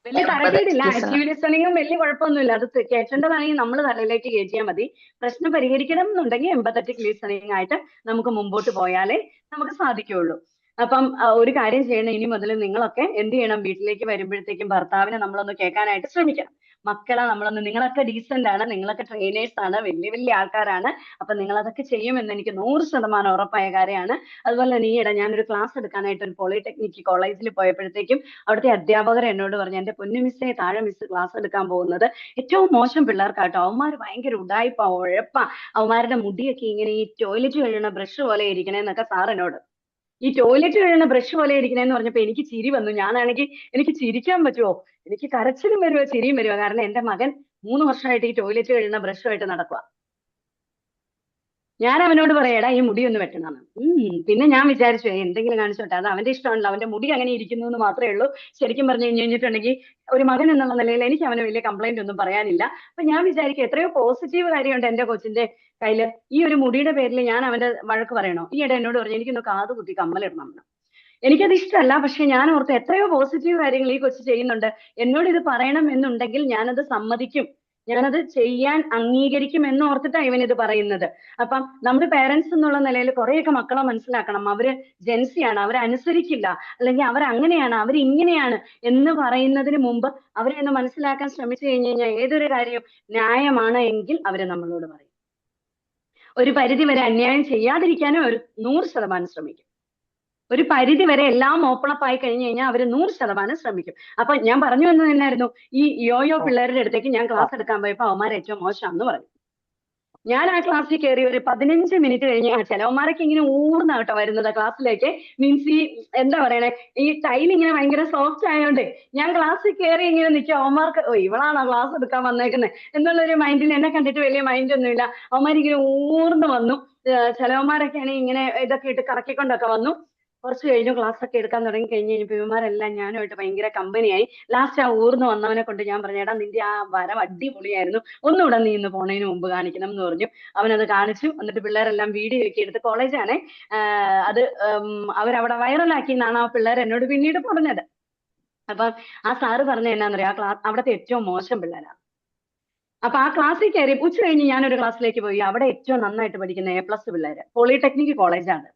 വലിയ തരക്കേടില്ല. ആക്റ്റീവ് ലിസണിങ്ങും വലിയ കുഴപ്പമൊന്നുമില്ല. അത് കേട്ടേണ്ടതാണെങ്കിൽ നമ്മൾ തലയിലേക്ക് കയറ്റിയാൽ മതി. പ്രശ്നം പരിഹരിക്കണം എന്നുണ്ടെങ്കിൽ എംപതറ്റിക് ലിസണിങ് ആയിട്ട് നമുക്ക് മുമ്പോട്ട് പോയാലേ നമുക്ക് സാധിക്കുകയുള്ളൂ. അപ്പം ഒരു കാര്യം ചെയ്യണം, ഇനി മുതൽ നിങ്ങളൊക്കെ എന്ത് ചെയ്യണം, വീട്ടിലേക്ക് വരുമ്പോഴത്തേക്കും ഭർത്താവിനെ നമ്മളൊന്ന് കേൾക്കാനായിട്ട് ശ്രമിക്കണം. മക്കളെ നമ്മളൊന്ന്, നിങ്ങളൊക്കെ ഡീസന്റ് ആണ്, നിങ്ങളൊക്കെ ട്രെയിനേഴ്സ് ആണ്, വലിയ വലിയ ആൾക്കാരാണ്. അപ്പൊ നിങ്ങൾ അതൊക്കെ ചെയ്യുമെന്ന് എനിക്ക് 100% ഉറപ്പായ കാര്യമാണ്. അതുപോലെ തന്നെ ഈയിടെ ഞാനൊരു ക്ലാസ് എടുക്കാനായിട്ട് ഒരു പോളിടെക്നിക് കോളേജിൽ പോയപ്പോഴത്തേക്കും അവിടുത്തെ അധ്യാപകർ എന്നോട് പറഞ്ഞു, എന്റെ പൊന്നു മിസ്സേ, താഴെ മിസ് ക്ലാസ് എടുക്കാൻ പോകുന്നത് ഏറ്റവും മോശം പിള്ളേർക്കാട്ടോ, അവന്മാർ ഭയങ്കര ഉടായിപ്പാ, ഉഴപ്പാ, അവന്മാരുടെ മുടിയൊക്കെ ഇങ്ങനെ ഈ ടോയ്ലറ്റ് കഴുകുന്ന ബ്രഷ് പോലെ ഇരിക്കണേന്നൊക്കെ സാർ എന്നോട്. ഈ ടോയ്ലറ്റ് കഴുകുന്ന ബ്രഷ് പോലെ ഇരിക്കണേന്ന് പറഞ്ഞപ്പോ എനിക്ക് ചിരി വന്നു. ഞാനാണെങ്കിൽ എനിക്ക് ചിരിക്കാൻ പറ്റുമോ? എനിക്ക് കരച്ചിലും വരുമോ ചിരിയും വരുമോ? കാരണം എന്റെ മകൻ 3 വർഷമായിട്ട് ഈ ടോയ്ലറ്റ് കഴുകുന്ന ബ്രഷുമായിട്ട് നടക്കുക. ഞാൻ അവനോട് പറയടാ, ഈ മുടി ഒന്ന് വെട്ടണമെന്ന്. പിന്നെ ഞാൻ വിചാരിച്ചു എന്തെങ്കിലും കാണിച്ചോട്ടെ, അത് അവന്റെ ഇഷ്ടമാണല്ലോ, അവന്റെ മുടി അങ്ങനെ ഇരിക്കുന്നു എന്ന് മാത്രമേ ഉള്ളൂ. ശരിക്കും പറഞ്ഞു കഴിഞ്ഞിട്ടുണ്ടെങ്കിൽ ഒരു മകൻ എന്നുള്ള നിലയിൽ എനിക്ക് അവന് വലിയ കംപ്ലൈന്റ് ഒന്നും പറയാനില്ല. അപ്പൊ ഞാൻ വിചാരിക്കും എത്രയോ പോസിറ്റീവ് കാര്യമുണ്ട് എന്റെ കൊച്ചിന്റെ കയ്യില്. ഈ ഒരു മുടിയുടെ പേരിൽ ഞാൻ അവന്റെ വഴക്ക് പറയണോ? ഈയിടെ എന്നോട് പറഞ്ഞു, എനിക്കൊന്ന് കാത് കുത്തി കമ്മലിടണം എന്ന്. എനിക്കത് ഇഷ്ടമല്ല, പക്ഷെ ഞാൻ ഓർത്ത് എത്രയോ പോസിറ്റീവ് കാര്യങ്ങൾ ഈ കൊച്ചു ചെയ്യുന്നുണ്ട്. എന്നോട് ഇത് പറയണം എന്നുണ്ടെങ്കിൽ ഞാനത് സമ്മതിക്കും, ഞാനത് ചെയ്യാൻ അംഗീകരിക്കും എന്ന് ഓർത്തിട്ടാണ് ഇവൻ ഇത് പറയുന്നത്. അപ്പം നമ്മുടെ പേരൻസ് എന്നുള്ള നിലയിൽ കുറെയൊക്കെ മക്കളെ മനസ്സിലാക്കണം. അവര് ജെൻസിയാണ്, അവരനുസരിക്കില്ല, അല്ലെങ്കിൽ അവരങ്ങനെയാണ്, അവരിങ്ങനെയാണ് എന്ന് പറയുന്നതിന് മുമ്പ് അവരെ ഒന്ന് മനസ്സിലാക്കാൻ ശ്രമിച്ചു കഴിഞ്ഞു കഴിഞ്ഞാൽ ഏതൊരു കാര്യം ന്യായമാണ് എങ്കിൽ അവര് നമ്മളോട് പറയും. ഒരു പരിധി വരെ അന്യായം ചെയ്യാതിരിക്കാനും ഒരു 100% ശ്രമിക്കും. ഒരു പരിധി വരെ എല്ലാം ഓപ്പൺ അപ്പ് ആയി കഴിഞ്ഞു കഴിഞ്ഞാൽ അവര് 100% ശ്രമിക്കും. അപ്പൊ ഞാൻ പറഞ്ഞു വന്നത് തന്നെയായിരുന്നു, ഈ യോയോ പിള്ളേരുടെ അടുത്തേക്ക് ഞാൻ ക്ലാസ് എടുക്കാൻ പോയപ്പോ അവന്മാർ ഏറ്റവും മോശമാണെന്ന് പറഞ്ഞു. ഞാൻ ആ ക്ലാസ്സിൽ കയറി ഒരു 15 മിനിറ്റ് കഴിഞ്ഞ് ചിലവന്മാരൊക്കെ ഇങ്ങനെ ഊർന്ന കേട്ടോ വരുന്നത് ക്ലാസ്സിലേക്ക്. മീൻസ് ഈ എന്താ പറയണേ, ഈ ടൈൽ ഇങ്ങനെ ഭയങ്കര സോഫ്റ്റ് ആയതുകൊണ്ട് ഞാൻ ക്ലാസ്സിൽ കയറി ഇങ്ങനെ നിൽക്കും. അവന്മാർക്ക് ഇവളാണോ ക്ലാസ് എടുക്കാൻ വന്നേക്കുന്നത് എന്നുള്ളൊരു മൈൻഡിൽ, എന്നെ കണ്ടിട്ട് വലിയ മൈൻഡ് ഒന്നുമില്ല. അവന്മാരിങ്ങനെ ഊർന്ന് വന്നു. ചിലവന്മാരൊക്കെയാണ് ഇങ്ങനെ ഇതൊക്കെ ഇട്ട് കറക്കിക്കൊണ്ടൊക്കെ വന്നു. കുറച്ച് കഴിഞ്ഞു ക്ലാസ് ഒക്കെ എടുക്കാൻ തുടങ്ങി കഴിഞ്ഞ് കഴിഞ്ഞപ്പോൾ ഇവന്മാരെല്ലാം ഞാനുമായിട്ട് ഭയങ്കര കമ്പനിയായി. ലാസ്റ്റ് ആ ഊർന്ന് വന്നവനെ കൊണ്ട് ഞാൻ പറഞ്ഞു, എടാ നിന്റെ ആ വരം അടിപൊളിയായിരുന്നു, ഒന്നുകൂടെ നീ ഇന്ന് പോണതിന് മുമ്പ് കാണിക്കണം എന്ന് പറഞ്ഞു. അവനത് കാണിച്ചു. എന്നിട്ട് പിള്ളേരെല്ലാം വീഡിയോ ഒക്കെ എടുത്ത്, കോളേജാണേ അത് അവരവിടെ വൈറലാക്കി എന്നാണ് ആ പിള്ളേർ എന്നോട് പിന്നീട് പറഞ്ഞത്. അപ്പം ആ സാറ് പറഞ്ഞ എന്നാന്നറിയാം, ആ ക്ലാസ് അവിടുത്തെ ഏറ്റവും മോശം പിള്ളേരാണ്. അപ്പൊ ആ ക്ലാസ്സിൽ കയറി ഉച്ച കഴിഞ്ഞ് ഞാനൊരു ക്ലാസ്സിലേക്ക് പോയി. അവിടെ ഏറ്റവും നന്നായിട്ട് പഠിക്കുന്ന A+ പിള്ളേര്, പോളിടെക്നിക് കോളേജാണ്.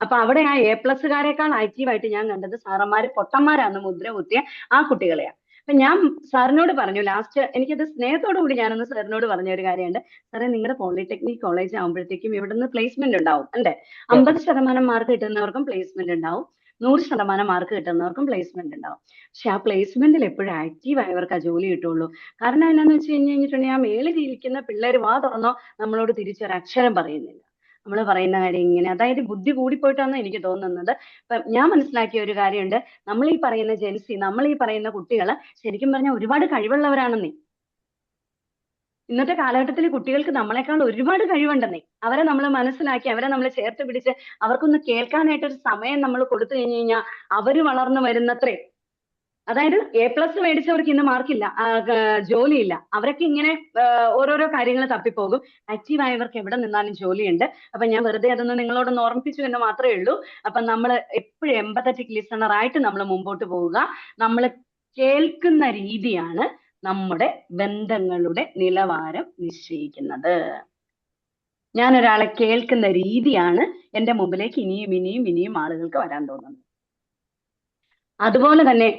അപ്പൊ അവിടെ ആ A+കാരെക്കാൾ ആക്റ്റീവായിട്ട് ഞാൻ കണ്ടത് സാറന്മാര് പൊട്ടന്മാരാന്ന് മുദ്ര കുത്തിയ ആ കുട്ടികളെയാ. അപ്പൊ ഞാൻ സാറിനോട് പറഞ്ഞു ലാസ്റ്റ്, എനിക്കത് സ്നേഹത്തോടു കൂടി ഞാനൊന്ന് സാറിനോട് പറഞ്ഞ ഒരു കാര്യമുണ്ട്. സാറേ, നിങ്ങളുടെ പോളിടെക്നിക് കോളേജ് ആകുമ്പോഴത്തേക്കും ഇവിടുന്ന് പ്ലേസ്മെന്റ് ഉണ്ടാവും അല്ലേ? 50% മാർക്ക് കിട്ടുന്നവർക്കും പ്ലേസ്മെന്റ് ഉണ്ടാവും, 100% മാർക്ക് കിട്ടുന്നവർക്കും പ്ലേസ്മെന്റ് ഉണ്ടാവും. പക്ഷെ ആ പ്ലേസ്മെന്റിൽ എപ്പോഴും ആക്റ്റീവ് ആയവർക്ക് ആ ജോലി കിട്ടുള്ളൂ. കാരണം എന്നാന്ന് വെച്ച് കഴിഞ്ഞിട്ടുണ്ടെങ്കിൽ ആ മേളിൽ ഇരിക്കുന്ന പിള്ളേർ വാ തുറന്നോ നമ്മളോട് തിരിച്ചൊരു അക്ഷരം പറയുന്നില്ല. നമ്മൾ പറയുന്ന കാര്യം ഇങ്ങനെ, അതായത് ബുദ്ധി കൂടിപ്പോയിട്ടാണ് എനിക്ക് തോന്നുന്നത്. ഇപ്പം ഞാൻ മനസ്സിലാക്കിയ ഒരു കാര്യമുണ്ട്, നമ്മൾ ഈ പറയുന്ന ജെൻസി, നമ്മൾ ഈ പറയുന്ന കുട്ടികൾ ശരിക്കും പറഞ്ഞാൽ ഒരുപാട് കഴിവുള്ളവരാണെന്നേ. ഇന്നത്തെ കാലഘട്ടത്തിൽ കുട്ടികൾക്ക് നമ്മളെക്കാൾ ഒരുപാട് കഴിവുണ്ടെന്നേ. അവരെ നമ്മൾ മനസ്സിലാക്കി, അവരെ നമ്മൾ ചേർത്ത് പിടിച്ച് അവർക്കൊന്ന് കേൾക്കാനായിട്ടൊരു സമയം നമ്മൾ കൊടുത്തു കഴിഞ്ഞു കഴിഞ്ഞാൽ അവര് വളർന്നു വരുന്നത്രേ. അതായത് A+ മേടിച്ചവർക്ക് ഇന്ന് മാർക്കില്ല, ജോലിയില്ല. അവരൊക്കെ ഇങ്ങനെ ഓരോരോ കാര്യങ്ങൾ തപ്പിപ്പോകും. ആക്റ്റീവ് ആയവർക്ക് എവിടെ നിന്നാലും ജോലിയുണ്ട്. അപ്പൊ ഞാൻ വെറുതെ അതൊന്ന് നിങ്ങളോടൊന്ന് ഓർമ്മിപ്പിച്ചു എന്ന് മാത്രമേ ഉള്ളൂ. അപ്പൊ നമ്മൾ എപ്പോഴും എമ്പത്തറ്റിക് ലിസണർ ആയിട്ട് നമ്മൾ മുമ്പോട്ട് പോവുക. നമ്മൾ കേൾക്കുന്ന രീതിയാണ് നമ്മുടെ ബന്ധങ്ങളുടെ നിലവാരം നിശ്ചയിക്കുന്നത്. ഞാൻ ഒരാളെ കേൾക്കുന്ന രീതിയാണ് എന്റെ മുമ്പിലേക്ക് ഇനിയും ഇനിയും ഇനിയും ആളുകൾക്ക് വരാൻ തോന്നുന്നത്. അതുപോലെ തന്നെ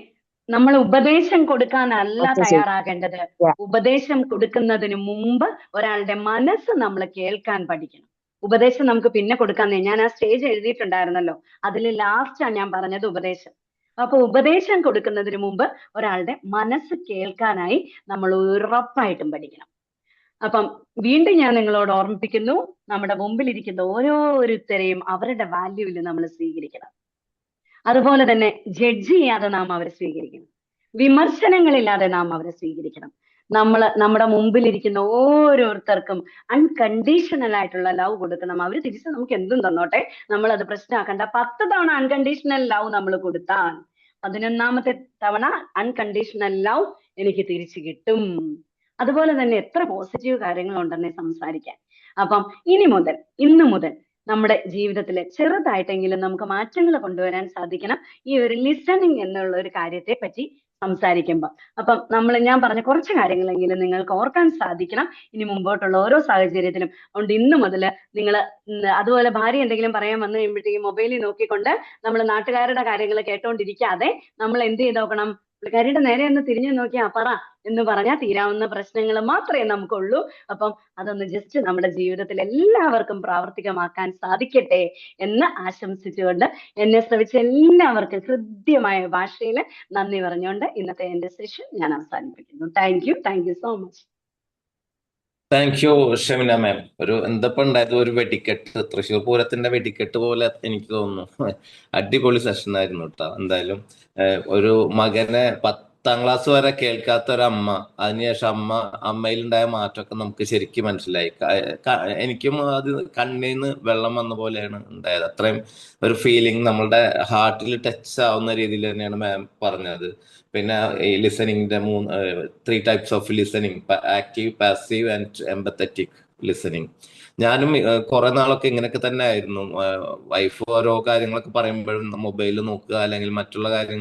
നമ്മൾ ഉപദേശം കൊടുക്കാനല്ല Okay, ശരി. തയ്യാറാകേണ്ടത്. Yeah. ഉപദേശം കൊടുക്കുന്നതിന് മുമ്പ് ഒരാളുടെ മനസ്സ് നമ്മൾ കേൾക്കാൻ പഠിക്കണം. ഉപദേശം നമുക്ക് പിന്നെ കൊടുക്കാന്നേ. ഞാൻ ആ സ്റ്റേജ് എഴുതിയിട്ടുണ്ടായിരുന്നല്ലോ, അതിൽ ലാസ്റ്റാണ് ഞാൻ പറഞ്ഞത് ഉപദേശം. അപ്പൊ ഉപദേശം കൊടുക്കുന്നതിന് മുമ്പ് ഒരാളുടെ മനസ്സ് കേൾക്കാനായി നമ്മൾ ഉറപ്പായിട്ടും പഠിക്കണം. അപ്പം വീണ്ടും ഞാൻ നിങ്ങളോട് ഓർമ്മിപ്പിക്കുന്നു, നമ്മുടെ മുമ്പിലിരിക്കുന്ന ഓരോരുത്തരെയും അവരുടെ വാല്യൂവിൽ നമ്മൾ സ്വീകരിക്കണം. അതുപോലെ തന്നെ ജഡ്ജ് ചെയ്യാതെ നാം അവരെ സ്വീകരിക്കണം. വിമർശനങ്ങളില്ലാതെ നാം അവരെ സ്വീകരിക്കണം. നമ്മുടെ മുമ്പിലിരിക്കുന്ന ഓരോരുത്തർക്കും അൺകണ്ടീഷണൽ ആയിട്ടുള്ള ലവ് കൊടുക്കണം. അവര് തിരിച്ച് നമുക്ക് എന്തും തന്നോട്ടെ, നമ്മൾ അത് പ്രശ്നമാക്കണ്ട. 10 തവണ അൺകണ്ടീഷണൽ ലവ് നമ്മൾ കൊടുത്താൽ 11ാമത്തെ തവണ അൺകണ്ടീഷണൽ ലവ് എനിക്ക് തിരിച്ചു കിട്ടും. അതുപോലെ തന്നെ എത്ര പോസിറ്റീവ് കാര്യങ്ങളുണ്ടെന്നേ സംസാരിക്കാൻ. അപ്പം ഇന്നു മുതൽ നമ്മുടെ ജീവിതത്തിൽ ചെറുതായിട്ടെങ്കിലും നമുക്ക് മാറ്റങ്ങൾ കൊണ്ടുവരാൻ സാധിക്കണം ഈ ഒരു ലിസണിങ് എന്നുള്ള ഒരു കാര്യത്തെ പറ്റി സംസാരിക്കുമ്പോൾ. അപ്പം ഞാൻ പറഞ്ഞ കുറച്ച് കാര്യങ്ങളെങ്കിലും നിങ്ങൾക്ക് ഓർക്കാൻ സാധിക്കണം ഇനി മുമ്പോട്ടുള്ള ഓരോ സാഹചര്യത്തിലും. അതുകൊണ്ട് ഇന്നു മുതൽ നിങ്ങൾ അതുപോലെ ഭാര്യ എന്തെങ്കിലും പറയാൻ വന്നു കഴിയുമ്പോഴത്തേക്കും മൊബൈലിൽ നോക്കിക്കൊണ്ട് നമ്മൾ നാട്ടുകാരുടെ കാര്യങ്ങൾ കേട്ടോണ്ടിരിക്കാതെ നമ്മൾ എന്ത് ചെയ്ത് നോക്കണം, പുള്ളിക്കാരിയുടെ നേരെ ഒന്ന് തിരിഞ്ഞു നോക്കിയാ പറ എന്ന് പറഞ്ഞാൽ തീരാവുന്ന പ്രശ്നങ്ങൾ മാത്രമേ നമുക്കുള്ളൂ. അപ്പം അതൊന്ന് ജസ്റ്റ് നമ്മുടെ ജീവിതത്തിൽ എല്ലാവർക്കും പ്രാവർത്തികമാക്കാൻ സാധിക്കട്ടെ എന്ന് ആശംസിച്ചുകൊണ്ട് എന്നെ ശ്രമിച്ച എല്ലാവർക്കും ഹൃദ്യമായ ഭാഷയിൽ നന്ദി പറഞ്ഞുകൊണ്ട് ഇന്നത്തെ എന്റെ സെഷൻ ഞാൻ അവസാനിപ്പിക്കുന്നു. Thank you so much. Thank you Shemina ma'am. എന്തപ്പോ ഉണ്ടായത്, ഒരു വെടിക്കെട്ട്, തൃശ്ശൂർ പൂരത്തിന്റെ വെടിക്കെട്ട് പോലെ എനിക്ക് തോന്നുന്നു. അടിപൊളി സെഷൻ ആയിരുന്നു കേട്ടോ. എന്തായാലും ഒരു മകനെ 10ാം ക്ലാസ് വരെ കേൾക്കാത്ത ഒരമ്മ, അതിനുശേഷം അമ്മയിലുണ്ടായ മാറ്റമൊക്കെ നമുക്ക് ശരിക്കും മനസ്സിലായി. എനിക്കും അത് കണ്ണീന്ന് വെള്ളം വന്ന പോലെയാണ് ഉണ്ടായത്. അത്രയും ഒരു ഫീലിംഗ് നമ്മളുടെ ഹാർട്ടിൽ ടച്ച് ആവുന്ന രീതിയിൽ തന്നെയാണ് മാം പറഞ്ഞത്. പിന്നെ ഈ ലിസണിങ്ങിന്റെ 3 types of listening: active, passive and empathetic listening. ഞാനും കുറെ നാളൊക്കെ ഇങ്ങനെയൊക്കെ തന്നെ ആയിരുന്നു. വൈഫ് ഓരോ കാര്യങ്ങളൊക്കെ പറയുമ്പോഴും മൊബൈൽ നോക്കുക അല്ലെങ്കിൽ മറ്റുള്ള കാര്യങ്ങൾ